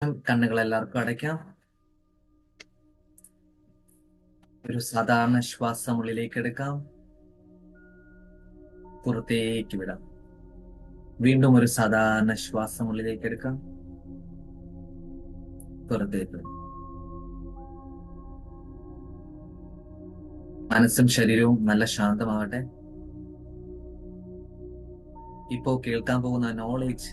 കണ്ണുകൾ എല്ലാവർക്കും അടയ്ക്കാം. ഒരു സാധാരണ ശ്വാസം ഉള്ളിലേക്ക് എടുക്കാം, പുറത്തേക്ക് വിടാം. വീണ്ടും ഒരു സാധാരണ ശ്വാസം ഉള്ളിലേക്ക് എടുക്കാം, പുറത്തേക്ക് വിടാം. മനസ്സും ശരീരവും നല്ല ശാന്തമാവട്ടെ. ഇപ്പോ കേൾക്കാൻ പോകുന്ന നോളേജ്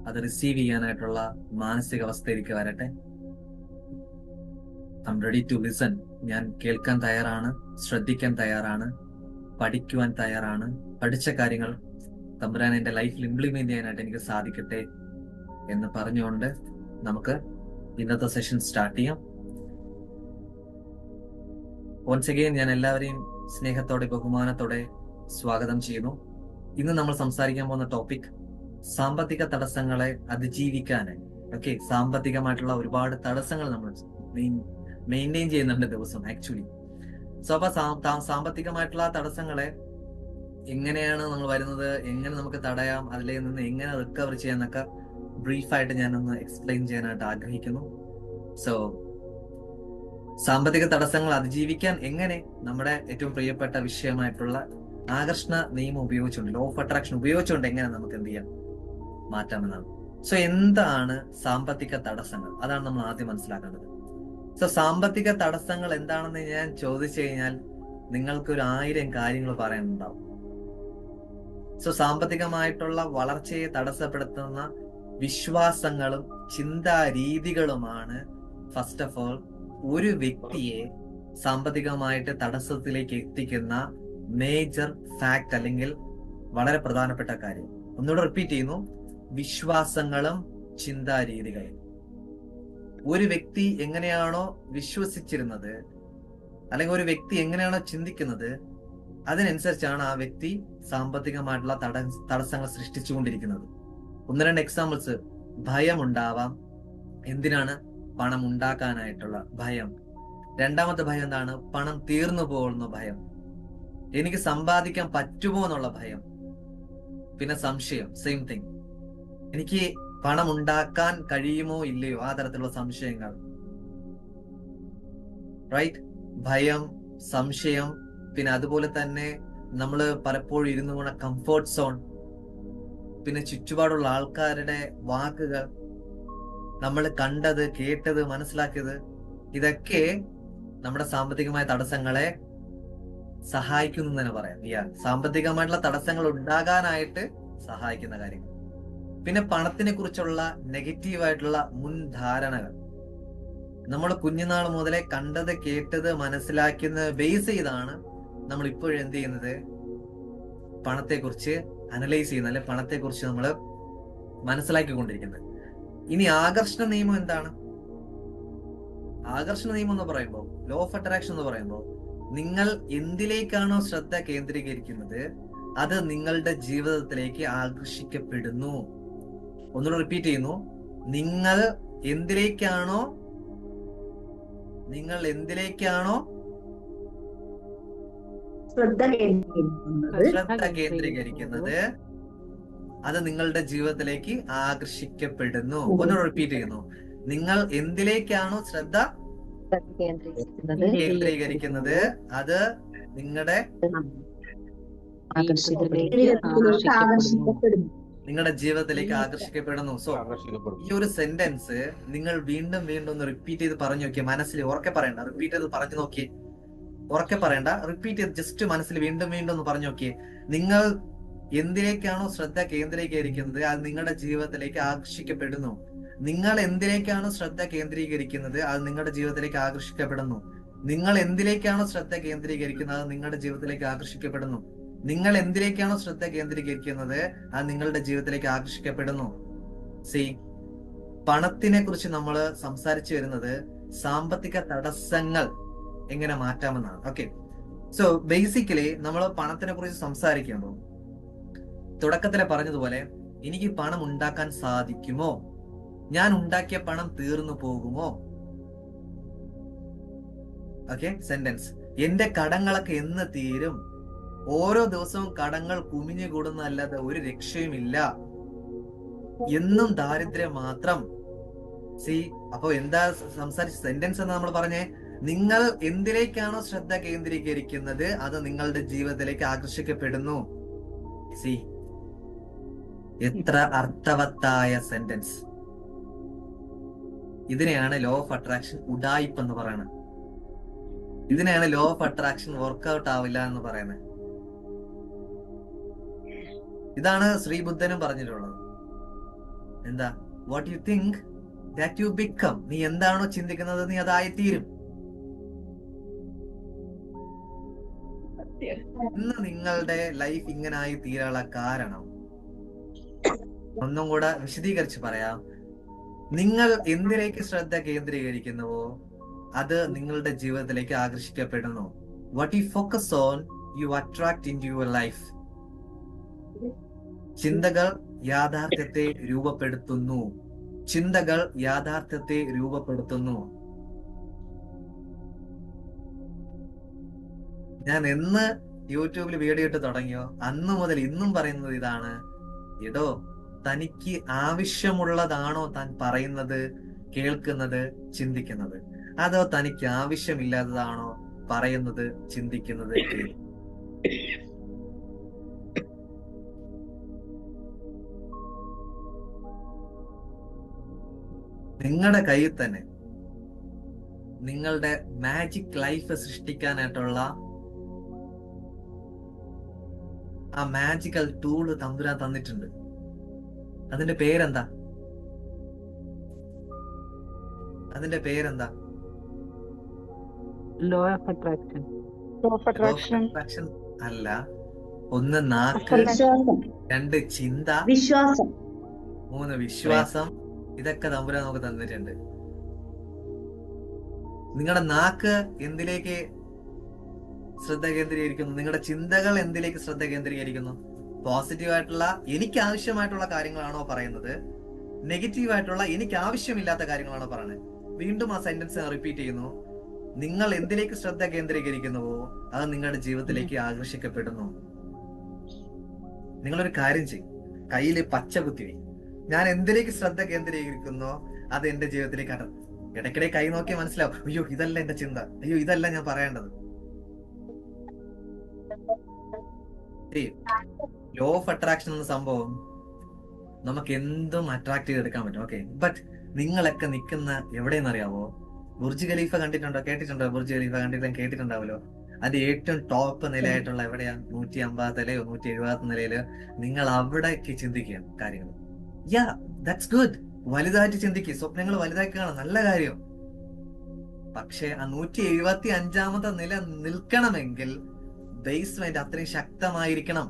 അത് റിസീവ് ചെയ്യാനായിട്ടുള്ള മാനസികാവസ്ഥയിലേക്ക് വരട്ടെ. I'm ready to listen. ഞാൻ കേൾക്കാൻ തയ്യാറാണ്, ശ്രദ്ധിക്കാൻ തയ്യാറാണ്, പഠിക്കുവാൻ തയ്യാറാണ്. പഠിച്ച കാര്യങ്ങൾ തമ്പുരാൻ എന്റെ ലൈഫിൽ ഇംപ്ലിമെന്റ് ചെയ്യാനായിട്ട് എനിക്ക് സാധിക്കട്ടെ എന്ന് പറഞ്ഞുകൊണ്ട് നമുക്ക് ഇന്നത്തെ സെഷൻ സ്റ്റാർട്ട് ചെയ്യാം. വൺസ് അഗെയിൻ ഞാൻ എല്ലാവരെയും സ്നേഹത്തോടെ ബഹുമാനത്തോടെ സ്വാഗതം ചെയ്യുന്നു. ഇന്ന് നമ്മൾ സംസാരിക്കാൻ പോകുന്ന ടോപ്പിക് സാമ്പത്തിക തടസ്സങ്ങളെ അതിജീവിക്കാനായി. ഓക്കെ, സാമ്പത്തികമായിട്ടുള്ള ഒരുപാട് തടസ്സങ്ങൾ നമ്മൾ മെയിൻറ്റെയിൻ ചെയ്യുന്നുണ്ട് ദിവസം ആക്ച്വലി. സോ അപ്പൊ സാമ്പത്തികമായിട്ടുള്ള തടസ്സങ്ങളെ എങ്ങനെയാണ് നമ്മൾ വരുന്നത്, എങ്ങനെ നമുക്ക് തടയാം, അതിൽ നിന്ന് എങ്ങനെ റിക്കവർ ചെയ്യാന്നൊക്കെ ബ്രീഫായിട്ട് ഞാനൊന്ന് എക്സ്പ്ലെയിൻ ചെയ്യാനായിട്ട് ആഗ്രഹിക്കുന്നു. സോ സാമ്പത്തിക തടസ്സങ്ങൾ അതിജീവിക്കാൻ എങ്ങനെ നമ്മുടെ ഏറ്റവും പ്രിയപ്പെട്ട വിഷയമായിട്ടുള്ള ആകർഷണ നിയമം ഉപയോഗിച്ചുകൊണ്ട്, ലോ ഓഫ് അട്രാക്ഷൻ ഉപയോഗിച്ചുകൊണ്ട് എങ്ങനെ നമുക്ക് എന്ത് ചെയ്യാം, മാറ്റാമെന്നാണ്. സോ എന്താണ് സാമ്പത്തിക തടസ്സങ്ങൾ? അതാണ് നമ്മൾ ആദ്യം മനസ്സിലാക്കേണ്ടത്. സോ സാമ്പത്തിക തടസ്സങ്ങൾ എന്താണെന്ന് ഞാൻ ചോദിച്ചു കഴിഞ്ഞാൽ നിങ്ങൾക്ക് ഒരു 1000 കാര്യങ്ങൾ പറയാനുണ്ടാവും. സോ സാമ്പത്തികമായിട്ടുള്ള വളർച്ചയെ തടസ്സപ്പെടുത്തുന്ന വിശ്വാസങ്ങളും ചിന്താ രീതികളുമാണ് ഫസ്റ്റ് ഓഫ് ഓൾ ഒരു വ്യക്തിയെ സാമ്പത്തികമായിട്ട് തടസ്സത്തിലേക്ക് എത്തിക്കുന്ന മേജർ ഫാക്ട്, അല്ലെങ്കിൽ വളരെ പ്രധാനപ്പെട്ട കാര്യം. ഒന്നുകൂടെ റിപ്പീറ്റ് ചെയ്യുന്നു, വിശ്വാസങ്ങളും ചിന്താ രീതികളും. ഒരു വ്യക്തി എങ്ങനെയാണോ വിശ്വസിച്ചിരുന്നത്, അല്ലെങ്കിൽ ഒരു വ്യക്തി എങ്ങനെയാണോ ചിന്തിക്കുന്നത്, അതിനനുസരിച്ചാണ് ആ വ്യക്തി സാമ്പത്തികമായിട്ടുള്ള തടസ്സങ്ങൾ സൃഷ്ടിച്ചുകൊണ്ടിരിക്കുന്നത്. 1-2 എക്സാമ്പിൾസ്. ഭയം ഉണ്ടാവാം. എന്തിനാണ്? പണം ഉണ്ടാക്കാനായിട്ടുള്ള ഭയം. രണ്ടാമത്തെ ഭയം എന്താണ്? പണം തീർന്നു പോകുന്ന ഭയം. എനിക്ക് സമ്പാദിക്കാൻ പറ്റുമോ എന്നുള്ള ഭയം. പിന്നെ സംശയം, സെയിം തിങ്. എനിക്ക് പണം ഉണ്ടാക്കാൻ കഴിയുമോ ഇല്ലയോ, ആ തരത്തിലുള്ള സംശയങ്ങൾ. റൈറ്റ്? ഭയം, സംശയം. പിന്നെ അതുപോലെ തന്നെ നമ്മൾ പലപ്പോഴും ഇരുന്നു പോണ കംഫോർട്ട് സോൺ, പിന്നെ ചുറ്റുപാടുള്ള ആൾക്കാരുടെ വാക്കുകൾ, നമ്മൾ കണ്ടത്, കേട്ടത്, മനസ്സിലാക്കിയത്, ഇതൊക്കെ നമ്മുടെ സാമ്പത്തികമായ തടസ്സങ്ങളെ സഹായിക്കുന്നു എന്ന് തന്നെ പറയാം. സാമ്പത്തികമായിട്ടുള്ള തടസ്സങ്ങൾ ഉണ്ടാകാനായിട്ട് സഹായിക്കുന്ന കാര്യങ്ങൾ. പിന്നെ പണത്തിനെ കുറിച്ചുള്ള നെഗറ്റീവായിട്ടുള്ള മുൻധാരണകൾ. നമ്മൾ കുഞ്ഞുനാൾ മുതലേ കണ്ടത്, കേട്ടത്, മനസ്സിലാക്കുന്നത് ബേസ് ചെയ്താണ് നമ്മൾ ഇപ്പോഴും എന്ത് ചെയ്യുന്നത്, പണത്തെക്കുറിച്ച് അനലൈസ് ചെയ്യുന്നത്, അല്ലെ പണത്തെക്കുറിച്ച് നമ്മൾ മനസ്സിലാക്കിക്കൊണ്ടിരിക്കുന്നത്. ഇനി ആകർഷണ നിയമം എന്താണ്? ആകർഷണ നിയമം എന്ന് പറയുമ്പോൾ, ലോ ഓഫ് അട്രാക്ഷൻ എന്ന് പറയുമ്പോൾ, നിങ്ങൾ എന്തിലേക്കാണോ ശ്രദ്ധ കേന്ദ്രീകരിക്കുന്നത് അത് നിങ്ങളുടെ ജീവിതത്തിലേക്ക് ആകർഷിക്കപ്പെടുന്നു. ഒന്നുകൂടെ റിപ്പീറ്റ് ചെയ്യുന്നു, നിങ്ങൾ എന്തിലേക്കാണോ ശ്രദ്ധ കേന്ദ്രീകരിക്കുന്നത് അത് നിങ്ങളുടെ ജീവിതത്തിലേക്ക് ആകർഷിക്കപ്പെടുന്നു. ഒന്നുകൂടെ റിപ്പീറ്റ് ചെയ്യുന്നു, നിങ്ങൾ എന്തിലേക്കാണോ ശ്രദ്ധ കേന്ദ്രീകരിക്കുന്നത് അത് നിങ്ങളുടെ ജീവിതത്തിലേക്ക് ആകർഷിക്കപ്പെടുന്നു. സോ ഈ ഒരു സെന്റൻസ് നിങ്ങൾ വീണ്ടും വീണ്ടും ഒന്ന് റിപ്പീറ്റ് ചെയ്ത് പറഞ്ഞു നോക്കിയേ. മനസ്സിൽ ഉറക്കെ പറയണ്ട, റിപ്പീറ്റ് ചെയ്ത് പറഞ്ഞു നോക്കിയേ. ഉറക്കെ പറയണ്ട, റിപ്പീറ്റ് ചെയ്ത് ജസ്റ്റ് മനസ്സിൽ വീണ്ടും വീണ്ടും ഒന്ന് പറഞ്ഞു നോക്കിയേ. നിങ്ങൾ എന്തിലേക്കാണോ ശ്രദ്ധ കേന്ദ്രീകരിക്കുന്നത് അത് നിങ്ങളുടെ ജീവിതത്തിലേക്ക് ആകർഷിക്കപ്പെടുന്നു. നിങ്ങൾ എന്തിലേക്കാണോ ശ്രദ്ധ കേന്ദ്രീകരിക്കുന്നത് അത് നിങ്ങളുടെ ജീവിതത്തിലേക്ക് ആകർഷിക്കപ്പെടുന്നു. നിങ്ങൾ എന്തിലേക്കാണോ ശ്രദ്ധ കേന്ദ്രീകരിക്കുന്നത് അത് നിങ്ങളുടെ ജീവിതത്തിലേക്ക് ആകർഷിക്കപ്പെടുന്നു. നിങ്ങൾ എന്തിലേക്കാണോ ശ്രദ്ധ കേന്ദ്രീകരിക്കുന്നത് അത് നിങ്ങളുടെ ജീവിതത്തിലേക്ക് ആകർഷിക്കപ്പെടുന്നു. സി, പണത്തിനെ കുറിച്ച് നമ്മൾ സംസാരിച്ചു വരുന്നത് സാമ്പത്തിക തടസ്സങ്ങൾ എങ്ങനെ മാറ്റാമെന്നാണ്. ഓക്കെ, സോ ബേസിക്കലി നമ്മൾ പണത്തിനെ കുറിച്ച് സംസാരിക്കുമ്പോൾ തുടക്കത്തിലെ പറഞ്ഞതുപോലെ, എനിക്ക് പണം ഉണ്ടാക്കാൻ സാധിക്കുമോ, ഞാൻ ഉണ്ടാക്കിയ പണം തീർന്നു പോകുമോ. Okay, sentence. എന്റെ കടങ്ങളൊക്കെ എന്ന് തീരും, ഓരോ ദിവസവും കടങ്ങൾ കുമിഞ്ഞുകൂടുന്നതല്ലാതെ ഒരു രക്ഷയുമില്ല, എന്നും ദാരിദ്ര്യം മാത്രം, സി, അപ്പൊ എന്താ സംസാരിച്ച സെന്റൻസ് എന്ന് നമ്മൾ പറഞ്ഞേ? നിങ്ങൾ എന്തിലേക്കാണോ ശ്രദ്ധ കേന്ദ്രീകരിക്കുന്നത് അത് നിങ്ങളുടെ ജീവിതത്തിലേക്ക് ആകർഷിക്കപ്പെടുന്നു. സി, എത്ര അർത്ഥവത്തായ സെന്റൻസ്. ഇതിനെയാണ് ലോ ഓഫ് അട്രാക്ഷൻ ഉഡായിപ്പ് എന്ന് പറയുന്നത്. ഇതിനെയാണ് ലോ ഓഫ് അട്രാക്ഷൻ വർക്ക്ഔട്ട് ആവില്ല എന്ന് പറയുന്നത്. ഇതാണ് ശ്രീബുദ്ധനും പറഞ്ഞിട്ടുള്ളത്. എന്താ? What you think that you become. നീ എന്താണോ ചിന്തിക്കുന്നത് നീ അതായിത്തീരും. ഇന്ന് നിങ്ങളുടെ ലൈഫ് ഇങ്ങനായി തീരാനുള്ള കാരണം ഒന്നും കൂടെ വിശദീകരിച്ച് പറയാം. നിങ്ങൾ എന്തിലേക്ക് ശ്രദ്ധ കേന്ദ്രീകരിക്കുന്നുവോ അത് നിങ്ങളുടെ ജീവിതത്തിലേക്ക് ആകർഷിക്കപ്പെടുന്നു. What you focus on you attract into your life. ചിന്തകൾ യാഥാർത്ഥ്യത്തെ രൂപപ്പെടുത്തുന്നു. ചിന്തകൾ യാഥാർത്ഥ്യത്തെ രൂപപ്പെടുത്തുന്നു. ഞാൻ എന്ന് യൂട്യൂബിൽ വീഡിയോ ഇട്ട് തുടങ്ങിയോ അന്ന് മുതൽ ഇന്നും പറയുന്നത് ഇതാണ്. എടോ, തനിക്ക് ആവശ്യമുള്ളതാണോ താൻ പറയുന്നത്, കേൾക്കുന്നത്, ചിന്തിക്കുന്നത്? അതോ തനിക്ക് ആവശ്യമില്ലാത്തതാണോ പറയുന്നത്, ചിന്തിക്കുന്നത്? നിങ്ങളുടെ കയ്യിൽ തന്നെ നിങ്ങളുടെ മാജിക് ലൈഫ് സൃഷ്ടിക്കാനായിട്ടുള്ള ആ മാജിക്കൽ ടൂള് തമ്പുരാൻ തന്നിട്ടുണ്ട്. അതിന്റെ പേരെന്താ? അതിന്റെ പേരെന്താ? Law of attraction. Law of attraction attraction അല്ല. ഒന്ന് നാക്ക്, വിശ്വാസം, 2 ചിന്ത, വിശ്വാസം, 3 വിശ്വാസം. ഇതൊക്കെ തമ്പുരാൻ നമുക്ക് തന്നിട്ടുണ്ട്. നിങ്ങളുടെ നാക്ക് എന്തിലേക്ക് ശ്രദ്ധ കേന്ദ്രീകരിക്കുന്നു? നിങ്ങളുടെ ചിന്തകൾ എന്തിലേക്ക് ശ്രദ്ധ കേന്ദ്രീകരിക്കുന്നു? പോസിറ്റീവ് ആയിട്ടുള്ള എനിക്ക് ആവശ്യമായിട്ടുള്ള കാര്യങ്ങളാണോ പറയുന്നത്? നെഗറ്റീവ് ആയിട്ടുള്ള എനിക്ക് ആവശ്യമില്ലാത്ത കാര്യങ്ങളാണോ പറയുന്നത്? വീണ്ടും ആ സെന്റൻസ് റിപ്പീറ്റ് ചെയ്യുന്നു. നിങ്ങൾ എന്തിലേക്ക് ശ്രദ്ധ കേന്ദ്രീകരിക്കുന്നുവോ അത് നിങ്ങളുടെ ജീവിതത്തിലേക്ക് ആകർഷിക്കപ്പെടുന്നു. നിങ്ങളൊരു കാര്യം ചെയ്യും, കയ്യില് പച്ച കുത്തി. ഞാൻ എന്തിലേക്ക് ശ്രദ്ധ കേന്ദ്രീകരിക്കുന്നോ അത് എന്റെ ജീവിതത്തിലേക്ക് ഇടയ്ക്കിടെ കൈ നോക്കിയാൽ മനസ്സിലാവും, അയ്യോ ഇതല്ല എന്റെ ചിന്ത, അയ്യോ ഇതല്ല ഞാൻ പറയേണ്ടത്. ലോ ഓഫ് അട്രാക്ഷൻ എന്ന സംഭവം നമുക്ക് എന്തും അട്രാക്ട് ചെയ്തെടുക്കാൻ പറ്റും. ഓക്കെ, ബട്ട് നിങ്ങളൊക്കെ നിൽക്കുന്ന എവിടെയെന്നറിയാവോ? ബുർജ് ഖലീഫ കണ്ടിട്ടുണ്ടോ? കേട്ടിട്ടുണ്ടോ? ബുർജ് ഖലീഫ കേട്ടിട്ടുണ്ടാവല്ലോ. അതിന്റെ ഏറ്റവും ടോപ്പ് നിലയായിട്ടുള്ള എവിടെയാ? 150 നിലയോ 170 നിലയില്. നിങ്ങൾ അവിടേക്ക് ചിന്തിക്കുക കാര്യങ്ങൾ. യാ, ദാറ്റ്സ് ഗുഡ്. വലുതായിട്ട് ചിന്തിക്കുക, സ്വപ്നങ്ങൾ വലുതാക്കി കാണാം, നല്ല കാര്യം. പക്ഷെ ആ 175ാമത്തെ നില നിൽക്കണമെങ്കിൽ ബേസ്മെന്റ് അത്രയും ശക്തമായിരിക്കണം.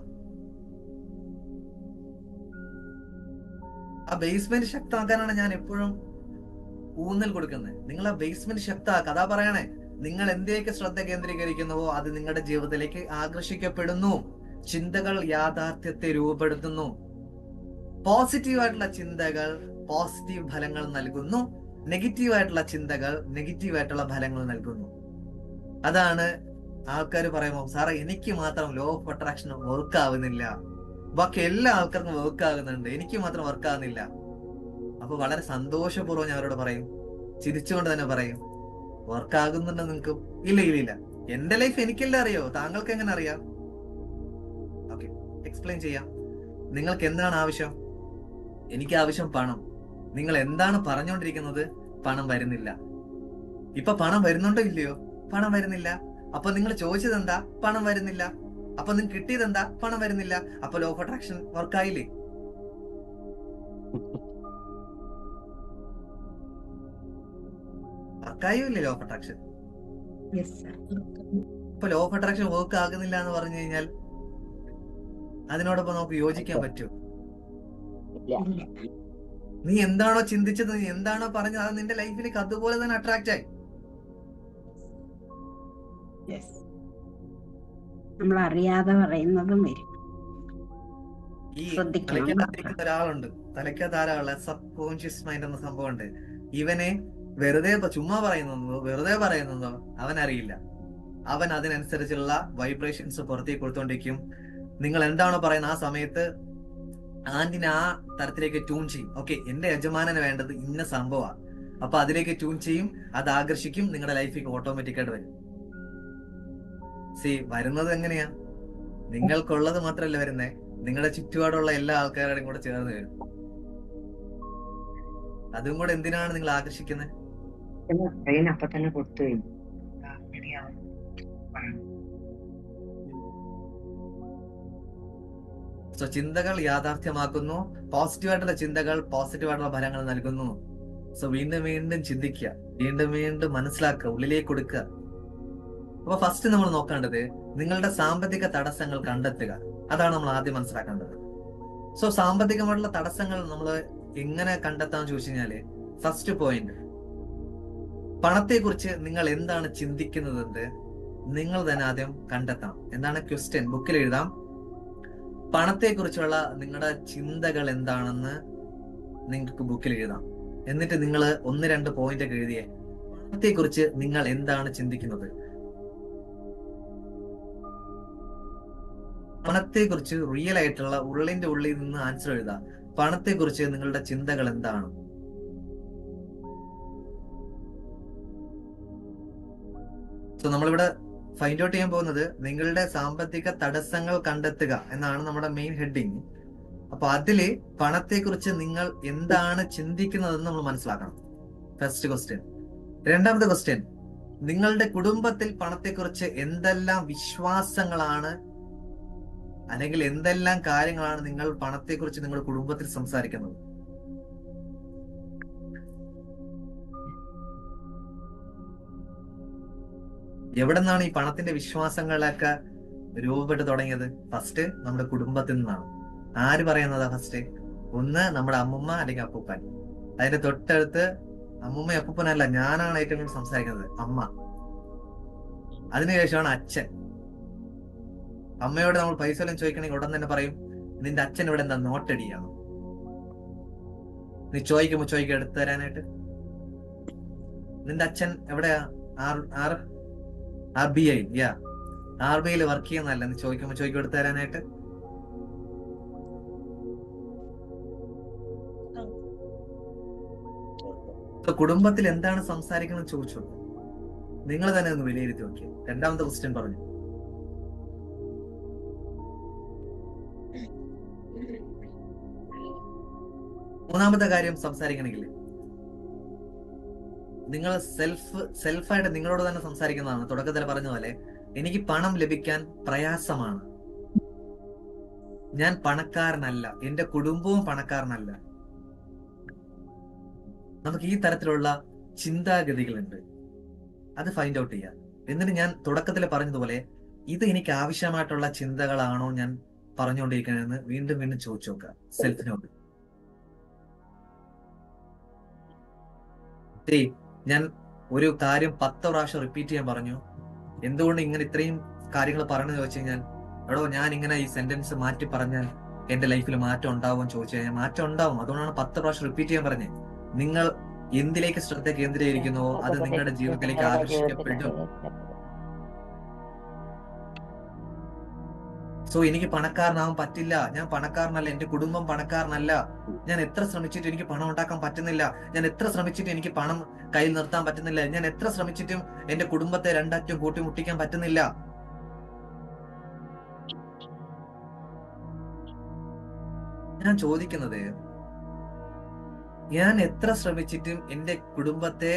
ആ ബേസ്മെന്റ് ശക്തമാക്കാനാണ് ഞാൻ എപ്പോഴും ഊന്നൽ കൊടുക്കുന്നത്. നിങ്ങൾ ആ ബേസ്മെന്റ് ശക്തമാക്കുക. അതാ പറയണേ, നിങ്ങൾ എന്തിലേക്ക് ശ്രദ്ധ കേന്ദ്രീകരിക്കുന്നുവോ അത് നിങ്ങളുടെ ജീവിതത്തിലേക്ക് ആകർഷിക്കപ്പെടുന്നു. ചിന്തകൾ യാഥാർത്ഥ്യത്തെ രൂപപ്പെടുത്തുന്നു. പോസിറ്റീവ് ആയിട്ടുള്ള ചിന്തകൾ പോസിറ്റീവ് ഫലങ്ങൾ നൽകുന്നു. നെഗറ്റീവ് ആയിട്ടുള്ള ചിന്തകൾ നെഗറ്റീവ് ആയിട്ടുള്ള ഫലങ്ങൾ നൽകുന്നു. അതാണ് ആൾക്കാർ പറയുമ്പോൾ, സാറേ എനിക്ക് മാത്രം ലോ ഓഫ് അട്രാക്ഷൻ വർക്ക് ആവുന്നില്ല, ബാക്കി എല്ലാ ആൾക്കാർക്കും വർക്ക് ആകുന്നുണ്ട്, എനിക്ക് മാത്രം വർക്ക് ആകുന്നില്ല. അപ്പൊ വളരെ സന്തോഷപൂർവ്വം ഞാൻ അവരോട് പറയും, ചിരിച്ചുകൊണ്ട് തന്നെ പറയും, വർക്ക് ആകുന്നുണ്ടോ നിങ്ങൾക്ക്? ഇല്ല ഇല്ല ഇല്ല, എന്റെ ലൈഫ് എനിക്കെല്ലാം അറിയോ, താങ്കൾക്ക് എങ്ങനെ അറിയാം? ഓക്കെ, എക്സ്പ്ലെയിൻ ചെയ്യാം. നിങ്ങൾക്ക് എന്താണ് ആവശ്യം? എനിക്ക് ആവശ്യം പണം. നിങ്ങൾ എന്താണ് പറഞ്ഞുകൊണ്ടിരിക്കുന്നത്? പണം വരുന്നില്ല. ഇപ്പൊ പണം വരുന്നുണ്ടോ ഇല്ലയോ? പണം വരുന്നില്ല. അപ്പൊ നിങ്ങൾ ചോദിച്ചത് എന്താ? പണം വരുന്നില്ല. അപ്പൊ നിങ്ങൾക്ക് കിട്ടിയത് എന്താ? പണം വരുന്നില്ല. അപ്പൊ ലോ ഓഫ് അട്രാക്ഷൻ വർക്കായില്ലേ? വർക്കായില്ലേ ലോ ഓഫ് അട്രാക്ഷൻ? ഇപ്പൊ ലോ ഓഫ് അട്രാക്ഷൻ വർക്ക് ആകുന്നില്ല എന്ന് പറഞ്ഞു കഴിഞ്ഞാൽ അതിനോടൊപ്പം നമുക്ക് യോജിക്കാൻ പറ്റുമോ? നീ എന്താണോ ചിന്തിച്ചത്, നീ എന്താണോ പറഞ്ഞത്, അത് നിന്റെ ലൈഫിലേക്ക് അതുപോലെ തന്നെ അട്രാക്റ്റ് ആയി. നമ്മൾ അറിയാതെ പറയുന്നതും വരും. ഈ തലയ്ക്കകത്തിരിക്കുന്ന ഒരാളുണ്ട്, തലയ്ക്കകത്താരാളെ സബ് കോൺഷ്യസ് മൈൻഡ് എന്ന സംഭവം ഉണ്ട്. ഇവനെ വെറുതെ ചുമ്മാ പറയുന്നതോ വെറുതെ പറയുന്നതോ അവൻ അറിയില്ല. അവൻ അതിനനുസരിച്ചുള്ള വൈബ്രേഷൻസ് പുറത്തേക്ക് കൊടുത്തോണ്ടിരിക്കും. നിങ്ങൾ എന്താണോ പറയുന്നത് ആ സമയത്ത് ആന്റിനെ ആ തരത്തിലേക്ക് ട്യൂൺ ചെയ്യും. ഓക്കെ, എന്റെ യജമാനന് വേണ്ടത് ഇന്ന സംഭവമാണ്, അപ്പൊ അതിലേക്ക് ട്യൂൺ ചെയ്യും, അത് ആകർഷിക്കും, നിങ്ങളുടെ ലൈഫിലേക്ക് ഓട്ടോമാറ്റിക്കായിട്ട് വരും. വരുന്നത് എങ്ങനെയാ? നിങ്ങൾക്കുള്ളത് മാത്രമല്ല വരുന്നേ, നിങ്ങളുടെ ചുറ്റുപാടുള്ള എല്ലാ ആൾക്കാരുടെയും കൂടെ ചേർന്ന് വരും. അതും കൂടെ എന്തിനാണ് നിങ്ങൾ ആകർഷിക്കുന്നത്? അപ്പൊ തന്നെ കൊടുത്തു കഴിഞ്ഞു. സോ ചിന്തകൾ യാഥാർത്ഥ്യമാക്കുന്നു. പോസിറ്റീവായിട്ടുള്ള ചിന്തകൾ പോസിറ്റീവായിട്ടുള്ള ഫലങ്ങൾ നൽകുന്നു. സോ വീണ്ടും വീണ്ടും ചിന്തിക്കുക, വീണ്ടും വീണ്ടും മനസ്സിലാക്കുക, ഉള്ളിലേക്ക് കൊടുക്കുക. അപ്പൊ ഫസ്റ്റ് നമ്മൾ നോക്കേണ്ടത് നിങ്ങളുടെ സാമ്പത്തിക തടസ്സങ്ങൾ കണ്ടെത്തുക. അതാണ് നമ്മൾ ആദ്യം മനസ്സിലാക്കേണ്ടത്. സോ സാമ്പത്തികമായിട്ടുള്ള തടസ്സങ്ങൾ നമ്മൾ എങ്ങനെ കണ്ടെത്താന്ന് ചോദിച്ചു കഴിഞ്ഞാല്, ഫസ്റ്റ് പോയിന്റ്, പണത്തെ കുറിച്ച് നിങ്ങൾ എന്താണ് ചിന്തിക്കുന്നത് നിങ്ങൾ തന്നെ ആദ്യം കണ്ടെത്തണം. എന്താണ് ക്വസ്റ്റ്യൻ? ബുക്കിൽ എഴുതാം. പണത്തെ കുറിച്ചുള്ള നിങ്ങളുടെ ചിന്തകൾ എന്താണെന്ന് നിങ്ങൾക്ക് ബുക്കിൽ എഴുതാം. എന്നിട്ട് നിങ്ങൾ 1-2 പോയിന്റ് ഒക്കെ എഴുതിയേ, പണത്തെ കുറിച്ച് നിങ്ങൾ എന്താണ് ചിന്തിക്കുന്നത്. പണത്തെ കുറിച്ച് റിയൽ ആയിട്ടുള്ള ഉള്ളിന്റെ ഉള്ളിൽ നിന്ന് ആൻസർ എഴുതാം. പണത്തെ കുറിച്ച് നിങ്ങളുടെ ചിന്തകൾ എന്താണ്? സോ നമ്മളിവിടെ ഫൈൻഡ് ഔട്ട് ചെയ്യാൻ പോകുന്നത് നിങ്ങളുടെ സാമ്പത്തിക തടസ്സങ്ങൾ കണ്ടെത്തുക എന്നാണ് നമ്മുടെ മെയിൻ ഹെഡിങ്. അപ്പൊ അതില് പണത്തെ കുറിച്ച് നിങ്ങൾ എന്താണ് ചിന്തിക്കുന്നതെന്ന് നമ്മൾ മനസ്സിലാക്കണം. First question. രണ്ടാമത്തെ ക്വസ്റ്റ്യൻ, നിങ്ങളുടെ കുടുംബത്തിൽ പണത്തെക്കുറിച്ച് എന്തെല്ലാം വിശ്വാസങ്ങളാണ് അല്ലെങ്കിൽ എന്തെല്ലാം കാര്യങ്ങളാണ് നിങ്ങൾ പണത്തെക്കുറിച്ച് നിങ്ങളുടെ കുടുംബത്തിൽ സംസാരിക്കുന്നത്? എവിടെ നിന്നാണ് ഈ പണത്തിന്റെ വിശ്വാസങ്ങളൊക്കെ രൂപപ്പെട്ട് തുടങ്ങിയത്? ഫസ്റ്റ് നമ്മുടെ കുടുംബത്തിൽ നിന്നാണ്. ആര് പറയുന്നതാ ഫസ്റ്റ്? ഒന്ന് നമ്മുടെ അമ്മുമ്മ അല്ലെങ്കിൽ അപ്പൂപ്പൻ. അതിന്റെ തൊട്ടടുത്ത് അമ്മുമ്മ അപ്പൂപ്പനല്ല, ഞാനാണ് ഏറ്റവും കൂടുതൽ സംസാരിക്കുന്നത്, അമ്മ. അതിനുശേഷമാണ് അച്ഛൻ. അമ്മയോട് നമ്മൾ പൈസ എല്ലാം ചോദിക്കണമെങ്കിൽ ഉടൻ തന്നെ പറയും, നിന്റെ അച്ഛൻ ഇവിടെ എന്താ നോട്ടടിയാണ്, നീ ചോദിക്കുമ്പോ എടുത്തു തരാനായിട്ട്. നിന്റെ അച്ഛൻ എവിടെയാ? RBI RBIയിൽ വർക്ക് ചെയ്യുന്നതല്ല, നീ ചോദിക്കുമ്പോ എടുത്തു തരാനായിട്ട്. കുടുംബത്തിൽ എന്താണ് സംസാരിക്കുന്നത് ചോദിച്ചു, നിങ്ങൾ തന്നെ ഒന്ന് വിലയിരുത്തി നോക്കിയ. രണ്ടാമത്തെ ക്വസ്റ്റ്യൻ പറഞ്ഞു. മൂന്നാമത്തെ കാര്യം സംസാരിക്കണമെങ്കിൽ നിങ്ങൾ സെൽഫായിട്ട് നിങ്ങളോട് തന്നെ സംസാരിക്കുന്നതാണ്. തുടക്കത്തിൽ പറഞ്ഞ പോലെ, എനിക്ക് പണം ലഭിക്കാൻ പ്രയാസമാണ്, ഞാൻ പണക്കാരനല്ല, എന്റെ കുടുംബവും പണക്കാരനല്ല. നമുക്ക് ഈ തരത്തിലുള്ള ചിന്താഗതികളുണ്ട്, അത് ഫൈൻഡ് ഔട്ട് ചെയ്യാം. എന്നിട്ട് ഞാൻ തുടക്കത്തിൽ പറഞ്ഞതുപോലെ, ഇത് എനിക്ക് ആവശ്യമായിട്ടുള്ള ചിന്തകളാണോ ഞാൻ പറഞ്ഞുകൊണ്ടിരിക്കണമെന്ന് വീണ്ടും വീണ്ടും ചോദിച്ചു നോക്കുക സെൽഫിനോട്. ഞാൻ ഒരു കാര്യം 10 പ്രാവശ്യം റിപ്പീറ്റ് ചെയ്യാൻ പറഞ്ഞു. എന്തുകൊണ്ട് ഇങ്ങനെ ഇത്രയും കാര്യങ്ങൾ പറഞ്ഞു ചോദിച്ചു കഴിഞ്ഞാൽ, എടോ ഞാൻ ഇങ്ങനെ ഈ സെന്റൻസ് മാറ്റി പറഞ്ഞാൽ എന്റെ ലൈഫിൽ മാറ്റം ഉണ്ടാവും ചോദിച്ചു കഴിഞ്ഞാൽ മാറ്റം ഉണ്ടാവും. അതുകൊണ്ടാണ് 10 പ്രാവശ്യം റിപ്പീറ്റ് ചെയ്യാൻ പറഞ്ഞത്. നിങ്ങൾ എന്തിലേക്ക് ശ്രദ്ധ കേന്ദ്രീകരിക്കുന്നുവോ അത് നിങ്ങളുടെ ജീവിതത്തിലേക്ക് ആകർഷിക്കപ്പെടും. സോ എനിക്ക് പണക്കാരനാവാൻ പറ്റില്ല, ഞാൻ പണക്കാരനല്ല, എന്റെ കുടുംബം പണക്കാരനല്ല, ഞാൻ എത്ര ശ്രമിച്ചിട്ടും എനിക്ക് പണം ഉണ്ടാക്കാൻ പറ്റുന്നില്ല, ഞാൻ എത്ര ശ്രമിച്ചിട്ടും എനിക്ക് പണം കയ്യിൽ നിർത്താൻ പറ്റുന്നില്ല, ഞാൻ എത്ര ശ്രമിച്ചിട്ടും എന്റെ കുടുംബത്തെ രണ്ടറ്റം കൂട്ടിമുട്ടിക്കാൻ പറ്റുന്നില്ല. ഞാൻ ചോദിക്കുന്നത്, ഞാൻ എത്ര ശ്രമിച്ചിട്ടും എന്റെ കുടുംബത്തെ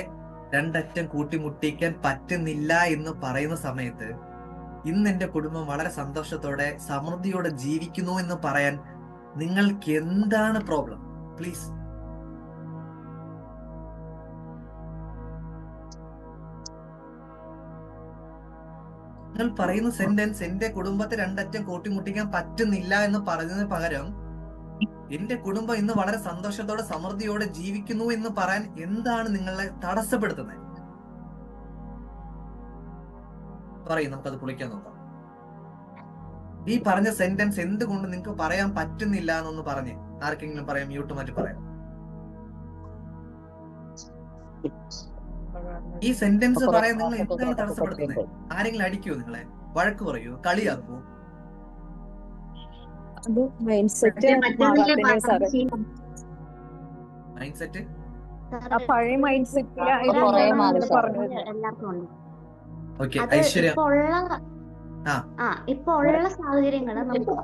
രണ്ടറ്റം കൂട്ടിമുട്ടിക്കാൻ പറ്റുന്നില്ല എന്ന് പറയുന്ന സമയത്ത്, ഇന്ന് എന്റെ കുടുംബം വളരെ സന്തോഷത്തോടെ സമൃദ്ധിയോടെ ജീവിക്കുന്നു എന്ന് പറയാൻ നിങ്ങൾക്ക് എന്താണ് പ്രോബ്ലം? പ്ലീസ്. നിങ്ങൾ പറയുന്ന സെന്റൻസ് എന്റെ കുടുംബത്തെ രണ്ടറ്റം കൂട്ടിമുട്ടിക്കാൻ പറ്റുന്നില്ല എന്ന് പറയുന്നതിന് പകരം, എന്റെ കുടുംബം ഇന്ന് വളരെ സന്തോഷത്തോടെ സമൃദ്ധിയോടെ ജീവിക്കുന്നു എന്ന് പറയാൻ എന്താണ് നിങ്ങളെ തടസ്സപ്പെടുത്തുന്നത്? പറയും, നമുക്കത് പൊളിക്കാൻ നോക്കാം. ഈ പറഞ്ഞ സെന്റൻസ് എന്തുകൊണ്ട് നിങ്ങൾക്ക് പറയാൻ പറ്റുന്നില്ല എന്നൊന്ന് പറഞ്ഞ് ആർക്കെങ്കിലും പറയാം, മ്യൂട്ട് മാറ്റി പറയാം. ഈ സെന്റൻസ് പറയാൻ നിങ്ങൾ എന്താണ് തടസ്സപ്പെടുത്തുന്നത്? ആരെങ്കിലും അടിക്കുവോ? നിങ്ങളെ വഴക്ക് പറയൂ? കളിയാക്കൂ? മൈൻഡ് സെറ്റ് മൈൻഡ് സെറ്റ് ആ പഴയ മൈൻഡ് സെറ്റിലായിട്ട് കുറേ അങ്ങനെ മാറി പറഞ്ഞു വരുന്നത്. എല്ലാവർക്കും ഉണ്ട്. ഓക്കെ അത് ഐശ്വര്യ ഇപ്പൊ ഉള്ള ആ ഇപ്പൊ ഉള്ള സാഹചര്യങ്ങള് നമുക്ക്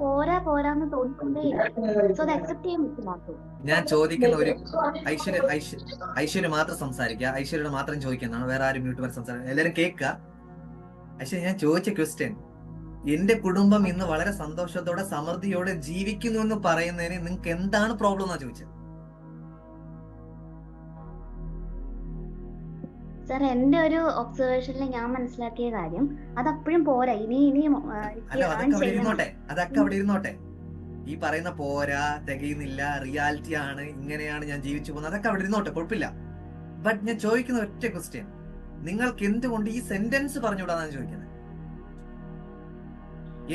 പോരാന്ന് തോന്നിക്കൊണ്ടേയിരിക്കും. സോ അത് അക്സെപ്റ്റ് ചെയ്യാൻ പറ്റില്ലാത്തത്. ഞാൻ ചോദിക്കുന്ന ഒരു ഐശ്വര്യ മാത്രം സംസാരിക്കുക, ഐശ്വര്യയോട് മാത്രം ചോദിക്കുന്നതാണ്, വേറെ ആരും മ്യൂട്ട് വരെ സംസാരിക്കുക, എല്ലാവരും കേൾക്കുക. ഐശ്വര്യ, ഞാൻ ചോദിച്ച ക്വസ്റ്റ്യൻ, എന്റെ കുടുംബം ഇന്ന് വളരെ സന്തോഷത്തോടെ സമൃദ്ധിയോടെ ജീവിക്കുന്നു എന്ന് പറയുന്നതിന് നിങ്ങൾക്ക് എന്താണ് പ്രോബ്ലം എന്നാ ചോദിച്ചത്? സാർ, എന്റെ ഒരു ഒബ്സർവേഷനിൽ ഞാൻ മനസ്സിലാക്കിയ കാര്യം അതപ്പോഴും പോരാ. ഇനിയും അല്ല, അതൊക്കെ അവിടെ ഇരുന്നോട്ടെ. ഈ പറയുന്ന പോരാ, തികയുന്നില്ല, റിയാലിറ്റി ആണ്, ഇങ്ങനെയാണ് ഞാൻ ജീവിച്ചു പോകുന്നത്, അതൊക്കെ അവിടെ ഇരുന്നോട്ടെ, കുഴപ്പമില്ല. ബട്ട് ഞാൻ ചോദിക്കുന്ന ഒറ്റ ക്വസ്റ്റ്യൻ, നിങ്ങൾക്ക് എന്തുകൊണ്ട് ഈ സെന്റൻസ് പറഞ്ഞുകൂടാന്നാണ് ചോദിക്കുന്നത്.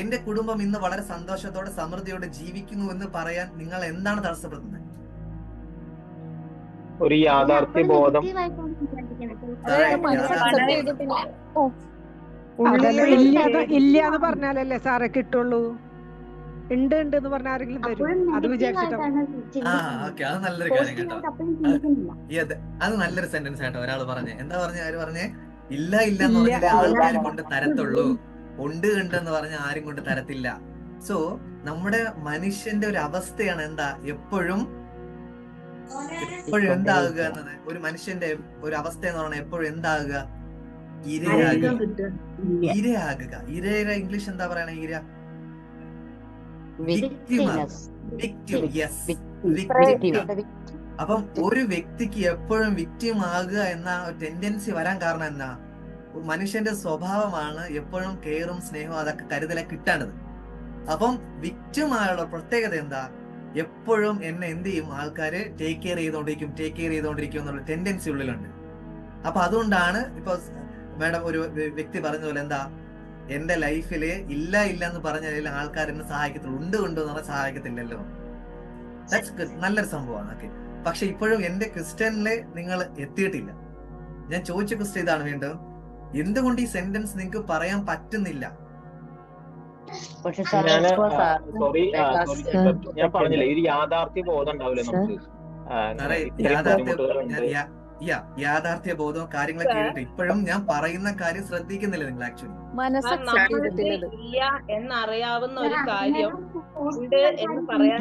എന്റെ കുടുംബം ഇന്ന് വളരെ സന്തോഷത്തോടെ സമൃദ്ധിയോടെ ജീവിക്കുന്നു എന്ന് പറയാൻ നിങ്ങൾ എന്താണ് തടസ്സപ്പെടുന്നത്? ഒരു യാഥാർത്ഥ്യ ബോധം. ഇല്ലാന്ന് പറഞ്ഞാലല്ലേ സാറെ കിട്ടുള്ളൂ. ഉണ്ട് എന്ന് പറഞ്ഞ ആരെങ്കിലും തരും. അത് വിചാരിച്ചിട്ടാണ്. അത് നല്ലൊരു കാര്യം കേട്ടോ. അത് നല്ലൊരു സെന്റൻസ് കേട്ടോ ഒരാൾ പറഞ്ഞേ. എന്താ പറഞ്ഞേ? ഇല്ല എന്ന് പറഞ്ഞാൽ ആൾക്കാർ കൊണ്ട് തരത്തുള്ളൂ, ഉണ്ട് എന്ന് പറഞ്ഞാൽ ആരും കൊണ്ട് തരത്തില്ല. സോ നമ്മുടെ മനുഷ്യന്റെ ഒരു അവസ്ഥയാണ് എന്താ, എപ്പോഴും എന്താകുക എന്നത്. ഒരു മനുഷ്യന്റെ ഒരു അവസ്ഥ എന്ന് പറഞ്ഞാൽ എപ്പോഴും എന്താകുക, ഇരയാകുക. ഇംഗ്ലീഷ് എന്താ പറയണേ? അപ്പം ഒരു വ്യക്തിക്ക് എപ്പോഴും വിക്ടിം ആകുക എന്ന ടെൻഡൻസി വരാൻ കാരണം എന്നാ, മനുഷ്യന്റെ സ്വഭാവമാണ് എപ്പോഴും കെയറും സ്നേഹവും അതൊക്കെ കരുതലൊക്കെ കിട്ടേണ്ടത്. അപ്പം വിക്ടിമായുള്ള പ്രത്യേകത എന്താ, എപ്പോഴും എന്നെ എന്ത് ചെയ്യും, ആൾക്കാര് ടേക്ക് കെയർ ചെയ്തോണ്ടിരിക്കും എന്നുള്ള ടെൻഡൻസി ഉള്ളിലുണ്ട്. അപ്പൊ അതുകൊണ്ടാണ് ഇപ്പൊ മാഡം ഒരു വ്യക്തി പറഞ്ഞ പോലെ എന്താ, എന്റെ ലൈഫില് ഇല്ല എന്ന് പറഞ്ഞാൽ ആൾക്കാർ എന്നെ സഹായിക്കത്തുള്ളൂ, ഉണ്ട് എന്ന് പറഞ്ഞാൽ സഹായിക്കത്തില്ലല്ലോ. ദാറ്റ്സ് ഗുഡ്, നല്ലൊരു സംഭവമാണ്. ഓക്കെ, പക്ഷെ ഇപ്പോഴും എന്റെ ക്വസ്റ്റ്യനില് നിങ്ങൾ എത്തിയിട്ടില്ല. ഞാൻ ചോദിച്ച ക്വസ്റ്റ്യൻ ഇതാണ് വീണ്ടും, എന്തുകൊണ്ട് ഈ സെന്റൻസ് നിങ്ങൾക്ക് പറയാൻ പറ്റുന്നില്ല? ഞാൻ പറഞ്ഞില്ലേ, ഒരു യാഥാർത്ഥ്യ ബോധം ഉണ്ടാവില്ലേ നമുക്ക്. യാഥാർത്ഥ്യ ബോധവും കാര്യങ്ങളൊക്കെ കേട്ടിട്ട് ഇപ്പോഴും ഞാൻ പറയുന്ന കാര്യം ശ്രദ്ധിക്കുന്നില്ല നിങ്ങൾ. ആക്ച്വലി ഇല്ല എന്നറിയാവുന്ന ഒരു കാര്യം ഉണ്ട് എന്ന് പറയാൻ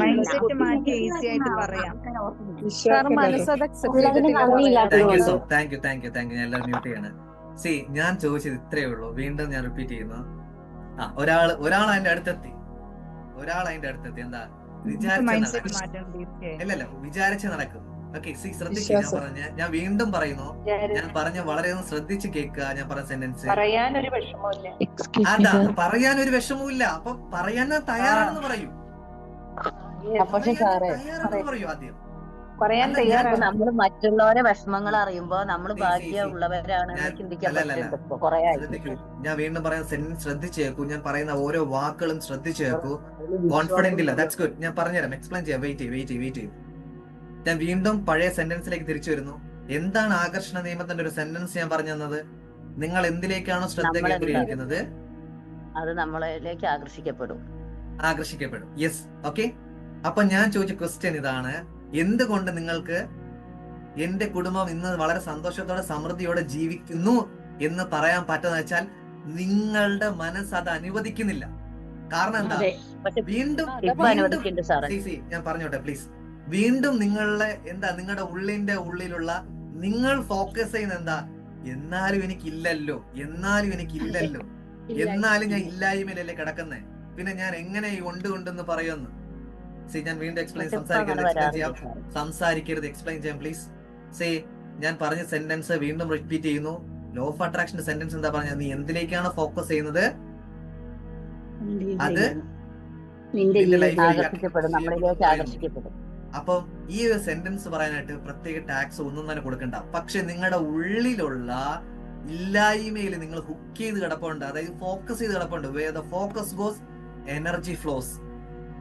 താങ്ക് യു. ഞാൻ എല്ലാവരും മ്യൂട്ട് ചെയ്യണം. സി, ഞാൻ ചോദിച്ചത് ഇത്രയേ ഉള്ളൂ, വീണ്ടും ഞാൻ റിപ്പീറ്റ് ചെയ്യുന്നു. ഒരാൾ അതിന്റെ അടുത്തെത്തി. എന്താ വിചാരിച്ച നടക്കും. ഓക്കെ, സി, ശ്രദ്ധിക്കുക. ഞാൻ വീണ്ടും പറയുന്നു, ഞാൻ പറഞ്ഞ വളരെയധികം ശ്രദ്ധിച്ച് കേൾക്കുക. ഞാൻ പറഞ്ഞ സെന്റൻസ് അതാ, പറയാനൊരു വിഷമവുമില്ല. അപ്പൊ പറയാൻ തയ്യാറാണെന്ന് പറയൂ. ആദ്യം നമ്മൾ മറ്റുള്ളവരെ വിഷമങ്ങൾ അറിയുമ്പോ നമ്മൾ ഭാഗ്യമുള്ളവരാണ് ചിന്തിക്കാൻ പറ്റും. ഞാൻ വീണ്ടും പറയുന്ന സെന്റൻസ് ശ്രദ്ധിച്ചു കേൾക്കൂ. ഞാൻ പറയുന്ന ഓരോ വാക്കുകളും ശ്രദ്ധിച്ചു കേൾക്കൂ. കോൺഫിഡന്റ് ഇല്ല, ദാറ്റ്സ് ഗുഡ്. ഞാൻ പറഞ്ഞുതരാം, എക്സ്പ്ലെയിൻ ചെയ്യാം. വെയിറ്റ് ചെയ്യും. ഞാൻ വീണ്ടും പഴയ സെന്റൻസിലേക്ക് തിരിച്ചു വരുന്നു. എന്താണ് ആകർഷണ നിയമത്തിന്റെ ഒരു സെന്റൻസ് ഞാൻ പറഞ്ഞു തന്നത്? നിങ്ങൾ എന്തിലേക്കാണോ ശ്രദ്ധ കേന്ദ്രീകരിക്കുന്നത് അത് നമ്മളിലേക്ക് ആകർഷിക്കപ്പെടും. Yes, okay. അപ്പൊ ഞാൻ ചോദിച്ച ക്വസ്റ്റ്യൻ ഇതാണ്, എന്തുകൊണ്ട് നിങ്ങൾക്ക് എന്റെ കുടുംബം ഇന്ന് വളരെ സന്തോഷത്തോടെ സമൃദ്ധിയോടെ ജീവിക്കുന്നു എന്ന് പറയാൻ പറ്റുന്ന വെച്ചാൽ നിങ്ങളുടെ മനസ്സ് അത് അനുവദിക്കുന്നില്ല. കാരണം എന്താ, വീണ്ടും ഞാൻ പറഞ്ഞോട്ടെ പ്ലീസ്. വീണ്ടും നിങ്ങളുടെ ഉള്ളിലുള്ള നിങ്ങൾ ഫോക്കസ് ചെയ്യുന്ന എന്താ, എന്നാലും എനിക്കില്ലല്ലോ, എന്നാലും ഞാൻ ഇല്ലായ്മയിലല്ലേ കിടക്കുന്നേ, പിന്നെ ഞാൻ എങ്ങനെ ഉണ്ടെന്ന് പറയുമെന്ന്. ഞാൻ വീണ്ടും സംസാരിക്കരുത്, എക്സ്പ്ലെയിൻ ചെയ്യാം പ്ലീസ്. ഞാൻ പറഞ്ഞ സെന്റൻസ് വീണ്ടും റിപ്പീറ്റ് ചെയ്യുന്നു. ലോ ഓഫ് അട്രാക്ഷന്റെ സെന്റൻസ് എന്താ പറഞ്ഞത്? നീ എന്തിലേക്കാണ് ഫോക്കസ് ചെയ്യുന്നത് അത് അപ്പൊ ഈ ഒരു സെന്റൻസ് പറയാനായിട്ട് പ്രത്യേക ടാക്സ് ഒന്നും തന്നെ കൊടുക്കണ്ട. പക്ഷെ നിങ്ങളുടെ ഉള്ളിലുള്ള ഇല്ലായ്മയിൽ നിങ്ങൾ ഹുക്ക് ചെയ്ത് കിടപ്പുണ്ട്, അതായത് ഫോക്കസ് ചെയ്ത് കിടപ്പുണ്ട്. Where the focus goes energy flows.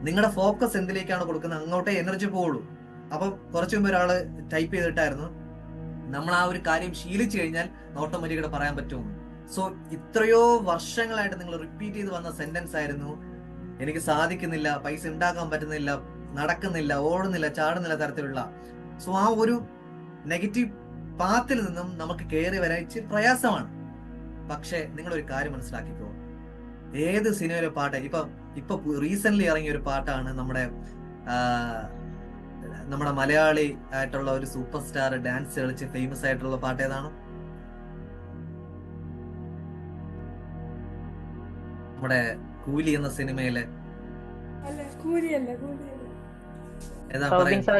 നിങ്ങളുടെ ഫോക്കസ് എന്തിലേക്കാണ് കൊടുക്കുന്നത് അങ്ങോട്ടേ എനർജി പോവുള്ളൂ. അപ്പൊ കുറച്ചു മുമ്പ് ഒരാള് ടൈപ്പ് ചെയ്തിട്ടായിരുന്നു, നമ്മൾ ആ ഒരു കാര്യം ശീലിച്ചു കഴിഞ്ഞാൽ ഓട്ടോമാറ്റിക്കായിട്ട് പറയാൻ പറ്റുമെന്ന്. സോ ഇത്രയോ വർഷങ്ങളായിട്ട് നിങ്ങൾ റിപ്പീറ്റ് ചെയ്ത് വന്ന സെന്റൻസ് ആയിരുന്നു, എനിക്ക് സാധിക്കുന്നില്ല, പൈസ ഉണ്ടാക്കാൻ പറ്റുന്നില്ല, നടക്കുന്നില്ല, ഓടുന്നില്ല, ചാടുന്നില്ല തരത്തിലുള്ള. സോ ആ ഒരു നെഗറ്റീവ് പാത്തിൽ നിന്നും നമുക്ക് കയറി വരാൻ ഇച്ചിരി പ്രയാസമാണ്. പക്ഷെ നിങ്ങൾ ഒരു കാര്യം മനസ്സിലാക്കിക്കോ, ഏത് സിനിമയിലെ പാട്ട് ഇപ്പൊ റീസെന്റ് ഇറങ്ങിയ ഒരു പാട്ടാണ് നമ്മുടെ മലയാളി ആയിട്ടുള്ള ഒരു സൂപ്പർ സ്റ്റാർ ഡാൻസ് കളിച്ച് ഫേമസ് ആയിട്ടുള്ള പാട്ട് ഏതാണ്? നമ്മുടെ കൂലി എന്ന സിനിമയിലെ ഏതാ പറയുക,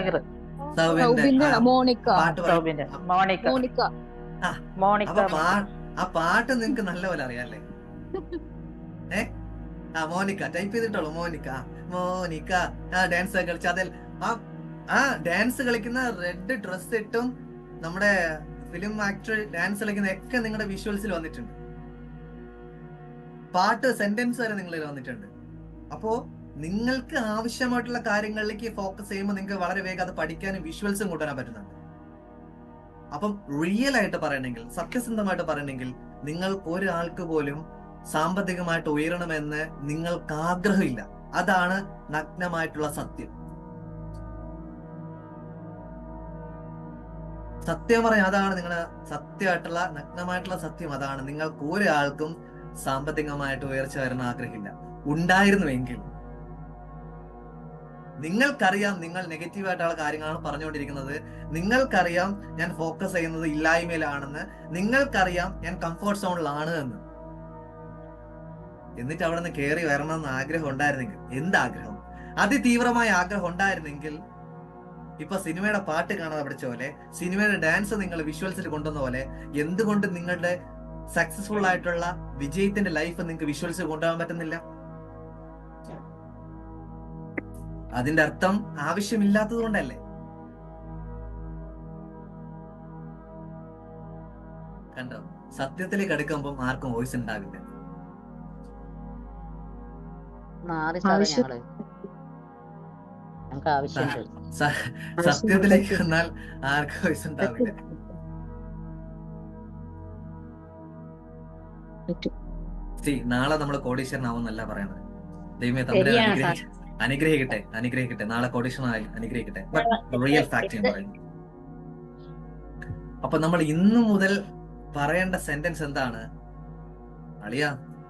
ആ പാട്ട് നിങ്ങക്ക് നല്ലപോലെ അറിയാല്ലേ? മോനിക്ക ടൈപ്പ് ചെയ്തിട്ടുള്ളൂ. മോനിക്ക ഡാൻസ് കളിച്ച അതിൽ ആ ഡാൻസ് കളിക്കുന്ന റെഡ് ഡ്രസ് ഇട്ടും നമ്മുടെ ഫിലിം ആക്ടർ ഡാൻസ് കളിക്കുന്ന ഒക്കെ നിങ്ങളുടെ വിഷ്വൽസിൽ വന്നിട്ടുണ്ട്. പാട്ട് സെന്റൻസ് വരെ നിങ്ങളിൽ വന്നിട്ടുണ്ട്. അപ്പോ നിങ്ങൾക്ക് ആവശ്യമായിട്ടുള്ള കാര്യങ്ങളിലേക്ക് ഫോക്കസ് ചെയ്യുമ്പോൾ നിങ്ങൾക്ക് വളരെ വേഗം അത് പഠിക്കാനും വിഷ്വൽസും കൂട്ടാനും പറ്റുന്നുണ്ട്. അപ്പം റിയൽ ആയിട്ട് പറയണമെങ്കിൽ, സത്യസന്ധമായിട്ട് പറയണമെങ്കിൽ, നിങ്ങൾക്ക് ഒരാൾക്ക് പോലും സാമ്പത്തികമായിട്ട് ഉയരണമെന്ന് നിങ്ങൾക്ക് ആഗ്രഹമില്ല. അതാണ് നഗ്നമായിട്ടുള്ള സത്യം. സത്യം പറയാം, അതാണ് നിങ്ങളുടെ സത്യമായിട്ടുള്ള നഗ്നമായിട്ടുള്ള സത്യം. അതാണ് നിങ്ങൾക്ക് ഒരാൾക്കും സാമ്പത്തികമായിട്ട് ഉയർച്ച വരാൻ ആഗ്രഹമില്ല. ഉണ്ടായിരുന്നുവെങ്കിൽ നിങ്ങൾക്കറിയാം നിങ്ങൾ നെഗറ്റീവായിട്ടുള്ള കാര്യങ്ങളാണ് പറഞ്ഞുകൊണ്ടിരിക്കുന്നത്, നിങ്ങൾക്കറിയാം ഞാൻ ഫോക്കസ് ചെയ്യുന്നത് ഇല്ലായ്മയിലാണെന്ന്, നിങ്ങൾക്കറിയാം ഞാൻ കംഫോർട്ട് സോണിലാണ് എന്ന്. എന്നിട്ട് അവിടെ നിന്ന് കയറി വരണമെന്ന് ആഗ്രഹം ഉണ്ടായിരുന്നെങ്കിൽ, എന്താഗ്രഹം, അതിതീവ്രമായ ആഗ്രഹം ഉണ്ടായിരുന്നെങ്കിൽ ഇപ്പൊ സിനിമയുടെ പാട്ട് കാണാതെ പഠിച്ച പോലെ, സിനിമയുടെ ഡാൻസ് നിങ്ങൾ വിഷ്വൽസിൽ കൊണ്ടുവന്ന പോലെ, എന്തുകൊണ്ട് നിങ്ങളുടെ സക്സസ്ഫുൾ ആയിട്ടുള്ള വിജയത്തിന്റെ ലൈഫ് നിങ്ങൾക്ക് വിഷ്വൽസിൽ കൊണ്ടുപോകാൻ പറ്റുന്നില്ല? അതിന്റെ അർത്ഥം ആവശ്യമില്ലാത്തത് കൊണ്ടല്ലേ? കണ്ടോ, സത്യത്തിലേക്ക് അടുക്കുമ്പോൾ ആർക്കും വോയിസ് ഉണ്ടാവില്ല. സത്യത്തിലേക്ക് വന്നാൽ ആർക്കും വോയിസ് ഉണ്ടാവില്ല. നാളെ നമ്മൾ കോടീശ്വരനാവുന്നല്ല പറയണത്. ദൈവമേ തമ്പുരാൻ അനുഗ്രഹിക്കട്ടെ. നാളെ കോടീശ്വരനായി അനുഗ്രഹിക്കട്ടെ. റിയൽ ഫാക്ട് ഞാൻ പറയുന്നു. അപ്പൊ നമ്മൾ ഇന്നു മുതൽ പറയേണ്ട സെന്റൻസ് എന്താണ്? അളിയ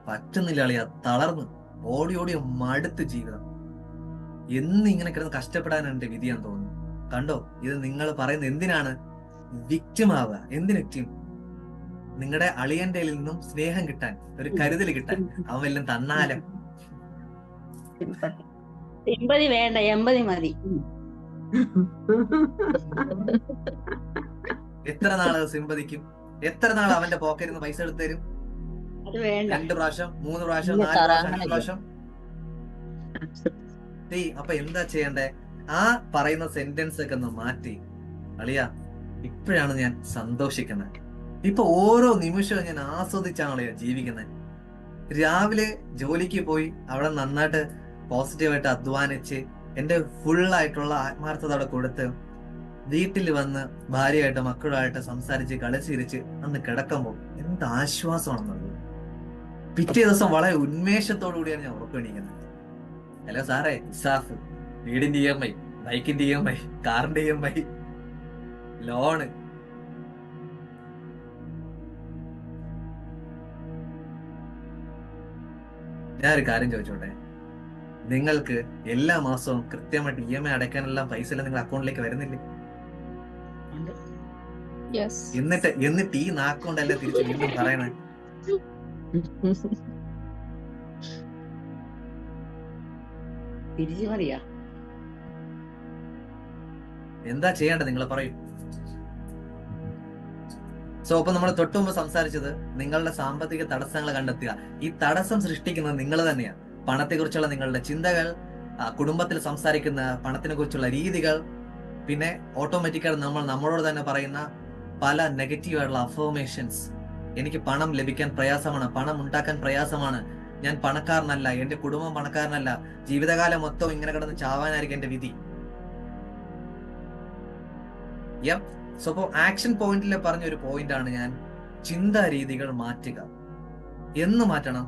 പറ്റുന്നില്ല, അളിയ തളർന്നു, ഓടി മടുത്ത് ജീവിതം, എന്ന് ഇങ്ങനെ കിടന്ന് കഷ്ടപ്പെടാനുണ്ട് വിധിയാന്ന് തോന്നുന്നു. കണ്ടോ, ഇത് നിങ്ങൾ പറയുന്നത് എന്തിനാണ്? വിക്റ്റിം ആവുക. എന്തിന് വിക്റ്റിം? നിങ്ങളുടെ അളിയന്റെ നിന്നും സ്നേഹം കിട്ടാൻ, ഒരു കരുതൽ കിട്ടാൻ. അവൻ വല്ലതും തന്നാലും. സിമ്പതി വേണ്ട, എമ്പതി മതി. എത്ര നാള് സിമ്പതിക്കും? എത്ര നാൾ അവന്റെ പോക്കറ്റിൽ നിന്ന് പൈസ എടുത്തു തരും? അത് വേണ്ട. 2 പ്രാവശ്യം, 3 പ്രാവശ്യം, 4 പ്രാവശ്യം, 5 പ്രാവശ്യം. അപ്പൊ എന്താ ചെയ്യണ്ടേ? ആ പറയുന്ന സെന്റൻസ് ഒക്കെ ഒന്ന് മാറ്റി, അളിയ ഇപ്പോഴാണ് ഞാൻ സന്തോഷിക്കുന്നത്, ഇപ്പൊ ഓരോ നിമിഷവും ഞാൻ ആസ്വദിച്ചാണ് ജീവിക്കുന്നത്. രാവിലെ ജോലിക്ക് പോയി അവിടെ നന്നായിട്ട് പോസിറ്റീവായിട്ട് അധ്വാനിച്ച് എന്റെ ഫുള്ളായിട്ടുള്ള ആത്മാർത്ഥത അവിടെ കൊടുത്ത് വീട്ടിൽ വന്ന് ഭാര്യയായിട്ട് മക്കളുമായിട്ട് സംസാരിച്ച് കളിച്ചിരിച്ച് അന്ന് കിടക്കുമ്പോൾ എന്ത് ആശ്വാസമാണെന്നുള്ളത്. പിറ്റേ ദിവസം വളരെ ഉന്മേഷത്തോടു കൂടിയാണ് ഞാൻ ഉറപ്പെണിക്കുന്നത്. ഹലോ സാറേ, ഇസാഫ്, വീടിന്റെ EMI, ബൈക്കിന്റെ EMI, കാറിന്റെ EMI, ലോണ്. ഞാനൊരു കാര്യം ചോദിച്ചോട്ടെ, നിങ്ങൾക്ക് എല്ലാ മാസവും കൃത്യമായിട്ട് EMI അടയ്ക്കാനെല്ലാം പൈസ എല്ലാം നിങ്ങളുടെ അക്കൗണ്ടിലേക്ക് വരുന്നില്ലേ? എന്നിട്ട് ഈ നാക്കൊണ്ടല്ലേ തിരിച്ച് വീണ്ടും പറയണേ? തിരിച്ചു മതിയാ? എന്താ ചെയ്യേണ്ടത് നിങ്ങൾ പറയൂ. അപ്പൊ നമ്മൾ തൊട്ടു മുമ്പ് സംസാരിച്ചത് നിങ്ങളുടെ സാമ്പത്തിക തടസ്സങ്ങൾ കണ്ടെത്തുക. ഈ തടസ്സം സൃഷ്ടിക്കുന്നത് നിങ്ങൾ തന്നെയാണ്. പണത്തെ കുറിച്ചുള്ള നിങ്ങളുടെ ചിന്തകൾ, കുടുംബത്തിൽ സംസാരിക്കുന്ന പണത്തിനെ കുറിച്ചുള്ള രീതികൾ, പിന്നെ ഓട്ടോമാറ്റിക്കായി നമ്മളോട് തന്നെ പറയുന്ന പല നെഗറ്റീവായിട്ടുള്ള അഫർമേഷൻസ്. എനിക്ക് പണം ലഭിക്കാൻ പ്രയാസമാണ്, പണം ഉണ്ടാക്കാൻ പ്രയാസമാണ്, ഞാൻ പണക്കാരനല്ല, എന്റെ കുടുംബം പണക്കാരനല്ല, ജീവിതകാലം മൊത്തം ഇങ്ങനെ കിടന്ന് ചാവാനായിരിക്കും എന്റെ വിധി. സോ അപ്പോ ആക്ഷൻ പോയിന്റിൽ പറഞ്ഞ ഒരു പോയിന്റ് ആണ് ഞാൻ ചിന്താ രീതികൾ മാറ്റുക. എന്ന് മാറ്റണം?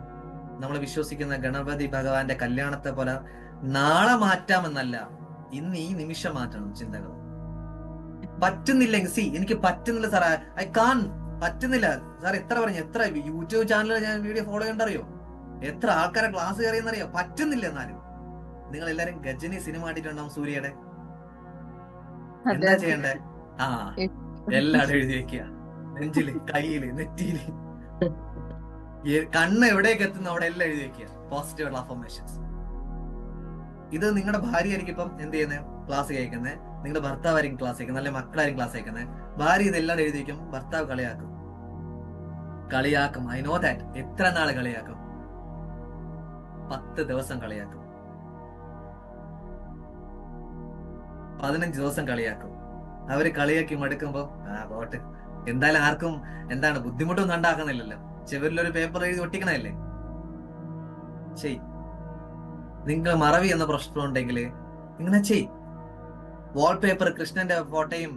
നമ്മൾ വിശ്വസിക്കുന്ന ഗണപതി ഭഗവാന്റെ കല്യാണത്തെ പോലെ നാളെ മാറ്റാമെന്നല്ല, ഇന്ന് ഈ നിമിഷം മാറ്റണം ചിന്തകൾ. പറ്റുന്നില്ലെങ്കിൽ എനിക്ക് പറ്റുന്നില്ല സാറേ, ഐ കാൺ പറ്റുന്നില്ല സാർ. എത്ര യൂട്യൂബ് ചാനലിൽ ഞാൻ വീഡിയോ ഫോളോ ചെയ്യണ്ടറിയോ, എത്ര ആൾക്കാരെ ക്ലാസ് കയറിയെന്നറിയോ, പറ്റുന്നില്ല. എന്നാലും നിങ്ങൾ എല്ലാരും ഗജനി സിനിമ കണ്ടിട്ടുണ്ടാവും സൂര്യയുടെ. എന്താ ചെയ്യണ്ടേ? എല്ലാടും എഴുതി വെക്കുക, നെഞ്ചില്, കയ്യില്, നെറ്റിയില്, കണ്ണ് എവിടേക്ക് എത്തുന്നു അവിടെ എല്ലാം എഴുതി വെക്കുക പോസിറ്റീവ് അഫർമേഷൻസ്. ഇത് നിങ്ങളുടെ ഭാര്യ ആയിരിക്കും ഇപ്പം എന്ത് ചെയ്യുന്നത്, ക്ലാസ് കേൾക്കുന്നത്, നിങ്ങളുടെ ഭർത്താവായിരിക്കും ക്ലാസ് കേൾക്കുന്നത്, അല്ലെങ്കിൽ മക്കളായിരിക്കും ക്ലാസ് കേൾക്കുന്നത്. ഭാര്യ ഇതെല്ലാം എഴുതി വെക്കും, ഭർത്താവ് കളിയാക്കും. I know that. എത്ര നാള് കളിയാക്കും? 10 ദിവസം കളിയാക്കും, 15 ദിവസം കളിയാക്കും. അവര് കളിയാക്കി മടുക്കുമ്പോ പോട്ട്, എന്തായാലും ആർക്കും ബുദ്ധിമുട്ടൊന്നും ഉണ്ടാക്കുന്നില്ലല്ലോ, ചെവരിലൊരു പേപ്പർ എഴുതി ഒട്ടിക്കണല്ലേ. ചെയ്. നിങ്ങൾ മറവി എന്ന പ്രശ്നം ഉണ്ടെങ്കിൽ ഇങ്ങനെ ചെയ്. വാൾപേപ്പർ കൃഷ്ണന്റെ ഫോട്ടോയും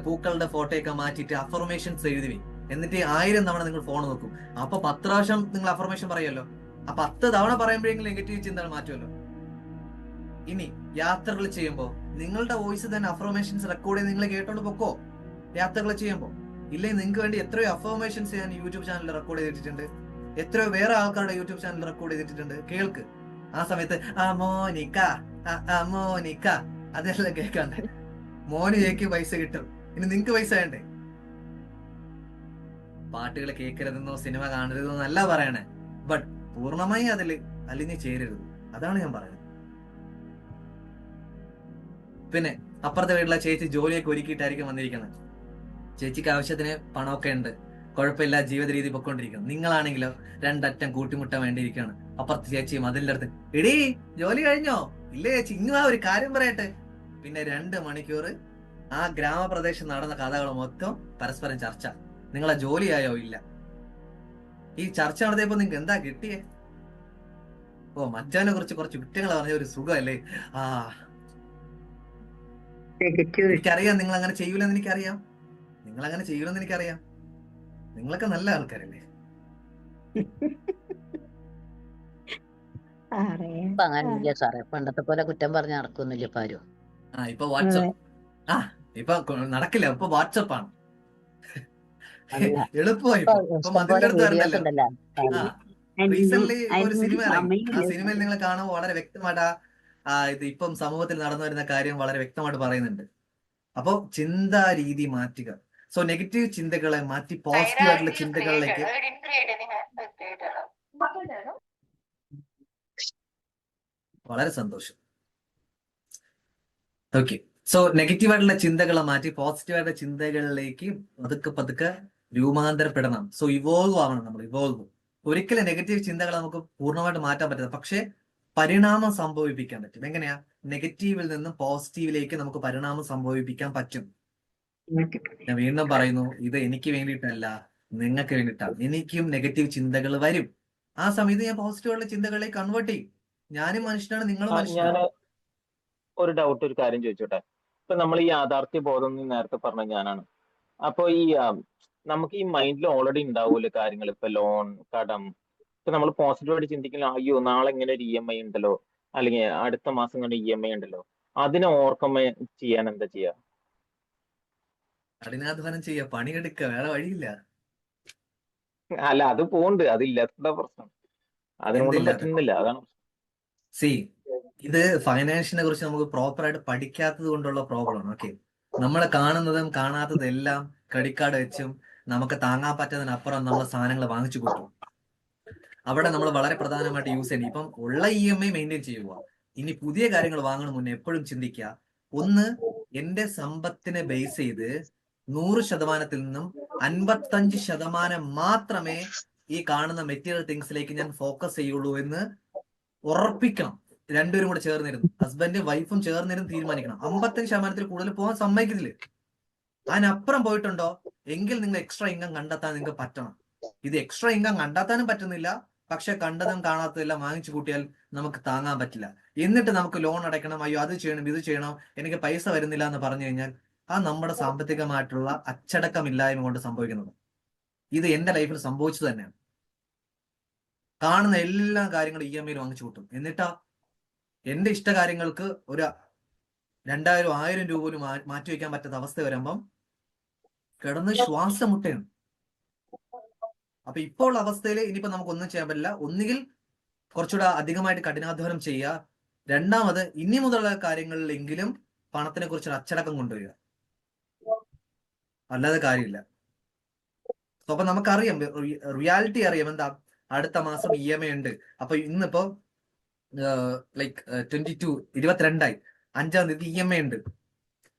പൂക്കളുടെ ഫോട്ടോയൊക്കെ മാറ്റിയിട്ട് അഫർമേഷൻസ് എഴുതി. എന്നിട്ട് 1000 തവണ നിങ്ങൾ ഫോൺ നോക്കും. അപ്പൊ 10 പ്രാവശ്യം നിങ്ങൾ അഫർമേഷൻ പറയുമല്ലോ. ആ 10 തവണ പറയുമ്പോഴെങ്കിലും നെഗറ്റീവ് ചിന്തകൾ മാറ്റുമല്ലോ. ഇനി യാത്രകൾ ചെയ്യുമ്പോൾ നിങ്ങളുടെ വോയിസ് തന്നെ അഫർമേഷൻസ് റെക്കോർഡ് ചെയ്ത് നിങ്ങൾ കേട്ടോണ്ട് പൊക്കോ യാത്രകൾ ചെയ്യുമ്പോൾ. ഇല്ലെങ്കിൽ നിങ്ങൾക്ക് വേണ്ടി എത്രയോ അഫർമേഷൻസ് ഞാൻ യൂട്യൂബ് ചാനലിൽ റെക്കോർഡ് ചെയ്തിട്ടുണ്ട്, എത്രയോ വേറെ ആൾക്കാരുടെ യൂട്യൂബ് ചാനൽ റെക്കോർഡ് ചെയ്തിട്ടുണ്ട്. കേൾക്ക്. ആ സമയത്ത് മോനിക്ക മോനിക്ക അതെല്ലാം കേൾക്കാണ്ട് മോന് ചേക്ക് പൈസ കിട്ടും. ഇനി നിങ്ങക്ക് പൈസ വേണ്ടേ? പാട്ടുകൾ കേൾക്കരുതെന്നോ സിനിമ കാണരുതെന്നോ അല്ല പറയണേ, ബട്ട് പൂർണ്ണമായി അതിൽ അലിഞ്ഞു ചേരരുത്. അതാണ് ഞാൻ പറയുന്നത്. പിന്നെ അപ്പുറത്തെ വീട്ടിലെ ചേച്ചി ജോലിയൊക്കെ ഒരുക്കിയിട്ടായിരിക്കും വന്നിരിക്കുന്നത്. ചേച്ചിക്ക് ആവശ്യത്തിന് പണമൊക്കെ ഉണ്ട്, കുഴപ്പമില്ല, ജീവിത രീതി പൊക്കോണ്ടിരിക്കുന്നു. നിങ്ങളാണെങ്കിലോ 2 അറ്റം കൂട്ടിമുട്ടാൻ വേണ്ടിയിരിക്കുകയാണ്. അപ്പുറത്ത് ചേച്ചിയും അതിൻ്റെ അടുത്ത്, എടീ ജോലി കഴിഞ്ഞോ? ഇല്ലേ ചേച്ചി, ഇങ്ങനെ ഒരു കാര്യം പറയട്ടെ. പിന്നെ 2 മണിക്കൂർ ആ ഗ്രാമപ്രദേശം നടന്ന കഥകൾ മൊത്തം പരസ്പരം ചർച്ച. നിങ്ങളെ ജോലിയായോ? ഇല്ല. ഈ ചർച്ച നടത്തിയപ്പോ നിങ്ങൾക്ക് എന്താ കിട്ടിയേ? മറ്റവനെ കുറിച്ച് കുറച്ച് കുറ്റങ്ങൾ പറഞ്ഞ ഒരു സുഖമല്ലേ? എനിക്കറിയാം നിങ്ങൾ അങ്ങനെ ചെയ്യൂലെന്ന് എനിക്കറിയാം. നിങ്ങളൊക്കെ നല്ല ആൾക്കാരല്ലേ. ഇപ്പൊ അങ്ങനെയില്ല സാറേ, പണ്ടത്തെ പോലെ കുറ്റം പറഞ്ഞ് നടക്കൊന്നുമില്ല ഇപ്പൊ ആരും. ഇപ്പൊ വാട്സപ്പ് ഇപ്പൊ നടക്കില്ല. ഇപ്പൊ വാട്സപ്പാണ് എളുപ്പമായി. ഇപ്പൊ മതിലിന്റെ അടുത്ത് വരണല്ലോ. റീസെന്റ് ഒരു സിനിമ ഇറങ്ങി. ആ സിനിമയിൽ നിങ്ങൾ കാണുമ്പോൾ വളരെ വ്യക്തമായിട്ട് ഇത് ഇപ്പം സമൂഹത്തിൽ നടന്നു വരുന്ന കാര്യം വളരെ വ്യക്തമായിട്ട് പറയുന്നുണ്ട്. അപ്പോ ചിന്താ രീതി മാറ്റുക. സോ നെഗറ്റീവ് ചിന്തകളെ മാറ്റി പോസിറ്റീവ് ആയിട്ടുള്ള ചിന്തകളിലേക്ക്. വളരെ സന്തോഷം. ഓക്കെ. സോ നെഗറ്റീവ് ആയിട്ടുള്ള ചിന്തകളെ മാറ്റി പോസിറ്റീവ് ആയിട്ടുള്ള ചിന്തകളിലേക്ക് പതുക്കെ രൂപാന്തരപ്പെടണം. സോ ഇവോൾവ് ആവണം നമ്മൾ. ഒരിക്കലും നെഗറ്റീവ് ചിന്തകളെ നമുക്ക് പൂർണ്ണമായിട്ട് മാറ്റാൻ പറ്റില്ല, പക്ഷെ പരിണാമം സംഭവിപ്പിക്കാൻ പറ്റും. എങ്ങനെയാ? നെഗറ്റീവിൽ നിന്നും പോസിറ്റീവിലേക്ക് നമുക്ക് പരിണാമം സംഭവിപ്പിക്കാൻ പറ്റും. ഞാൻ വീണ്ടും പറയുന്നു, ഇത് എനിക്ക് വേണ്ടിയിട്ടല്ല, നിങ്ങൾക്ക് വേണ്ടിയിട്ടാണ്. എനിക്കും നെഗറ്റീവ് ചിന്തകൾ വരും. ആ സമയത്ത് ഞാൻ പോസിറ്റീവുള്ള ചിന്തകളിലേക്ക് കൺവേർട്ട് ചെയ്യും. ഞാനും മനുഷ്യനാണ്, നിങ്ങളും മനുഷ്യനാണ്. ഒരു ഡൗട്ട്, ഒരു കാര്യം ചോദിച്ചോട്ടെ. ഇപ്പൊ നമ്മൾ ഈ യാഥാർത്ഥ്യ ബോധം നേരത്തെ പറഞ്ഞ ഞാനാണ്. അപ്പൊ ഈ നമുക്ക് ഈ മൈൻഡിൽ ഓൾറെഡി ഉണ്ടാവൂല്ലോ കാര്യങ്ങൾ. ഇപ്പൊ ലോൺ, കടം. ഇപ്പൊ നമ്മൾ പോസിറ്റീവായിട്ട് ചിന്തിക്കില്ല, അയ്യോ നാളെ ഇങ്ങനെ ഒരു EMI ഉണ്ടല്ലോ, അല്ലെങ്കിൽ അടുത്ത മാസം ഇങ്ങനെ EMI ഉണ്ടല്ലോ, അതിനെ ഓർക്കുമ്പോ ചെയ്യാൻ എന്താ ചെയ്യാ? കഠിനാധ്വാനം ചെയ്യാ, പണിയെടുക്കുക, വേറെ വഴിയില്ല. അല്ല, അത് പോണ്ട്, അതില്ലാത്ത പ്രശ്നം. അതിനോട് പറ്റുന്നില്ല, അതാണ്. ഇത് ഫൈനാൻഷ്യലിനെ കുറിച്ച് നമുക്ക് പ്രോപ്പർ ആയിട്ട് പഠിക്കാത്തത് കൊണ്ടുള്ള പ്രോബ്ലമാണ്. ഓക്കെ, നമ്മൾ കാണുന്നതും കാണാത്തതും എല്ലാം ക്രെഡിറ്റ് കാർഡ് വെച്ചും നമുക്ക് താങ്ങാൻ പറ്റുന്നതിനപ്പുറം നമ്മൾ സാധനങ്ങൾ വാങ്ങിച്ചു കൂട്ടും. അവിടെ നമ്മൾ വളരെ പ്രധാനമായിട്ട് യൂസ് ചെയ്യണം. ഇപ്പം ഉള്ള EMI മെയിൻറ്റെയിൻ ചെയ്യുക. ഇനി പുതിയ കാര്യങ്ങൾ വാങ്ങുന്ന മുന്നേ എപ്പോഴും ചിന്തിക്കുക, ഒന്ന്, എന്റെ സമ്പത്തിനെ ബേസ് ചെയ്ത് 100% നിന്നും 55% മാത്രമേ ഈ കാണുന്ന മെറ്റീരിയൽ തിങ്സിലേക്ക് ഞാൻ ഫോക്കസ് ചെയ്യുള്ളൂ എന്ന് ഉറപ്പിക്കണം. രണ്ടുപേരും കൂടെ ചേർന്നിരുന്നു, ഹസ്ബൻഡും വൈഫും ചേർന്നിരുന്ന് തീരുമാനിക്കണം. 55% കൂടുതൽ പോകാൻ സമ്മതിക്കുന്നില്ല. അതിനപ്പുറം പോയിട്ടുണ്ടോ എങ്കിൽ നിങ്ങൾ എക്സ്ട്രാ ഇൻകം കണ്ടെത്താൻ നിങ്ങൾക്ക് പറ്റണം. ഇത് എക്സ്ട്രാ ഇൻകം കണ്ടെത്താനും പറ്റുന്നില്ല, പക്ഷെ കണ്ടതും കാണാത്തതെല്ലാം വാങ്ങിച്ചു കൂട്ടിയാൽ നമുക്ക് താങ്ങാൻ പറ്റില്ല. എന്നിട്ട് നമുക്ക് ലോൺ അടയ്ക്കണം, അയ്യോ അത് ചെയ്യണം ഇത് ചെയ്യണം, എനിക്ക് പൈസ വരുന്നില്ല എന്ന് പറഞ്ഞു കഴിഞ്ഞാൽ ആ നമ്മുടെ സാമ്പത്തികമായിട്ടുള്ള അച്ചടക്കമില്ലായ്മ കൊണ്ട് സംഭവിക്കുന്നത്. ഇത് എന്റെ ലൈഫിൽ സംഭവിച്ചു തന്നെയാണ്. കാണുന്ന എല്ലാ കാര്യങ്ങളും EMI വാങ്ങിച്ചു കൂട്ടും. എന്നിട്ടാ എന്റെ ഇഷ്ടകാര്യങ്ങൾക്ക് ഒരു 2000 1000 രൂപ പോലും മാറ്റി വെക്കാൻ പറ്റാത്ത അവസ്ഥ വരുമ്പം കിടന്ന് ശ്വാസം മുട്ടയാണ്. അപ്പൊ ഇപ്പോൾ ഉള്ള അവസ്ഥയിൽ ഇനിയിപ്പോ നമുക്ക് ഒന്നും ചെയ്യാൻ പറ്റില്ല. ഒന്നുകിൽ കുറച്ചുകൂടെ അധികമായിട്ട് കഠിനാധ്വാനം ചെയ്യുക, രണ്ടാമത് ഇനി മുതലുള്ള കാര്യങ്ങളിലെങ്കിലും പണത്തിനെ കുറിച്ച് അച്ചടക്കം കൊണ്ടുവരിക, അല്ലാതെ കാര്യമില്ല. അപ്പൊ നമുക്കറിയാം, റിയാലിറ്റി അറിയാം. എന്താ, അടുത്ത മാസം EMI ഉണ്ട്. അപ്പൊ ഇന്നിപ്പോ ലൈക്ക് 22 5-ാം തീയതി EMI ഉണ്ട്.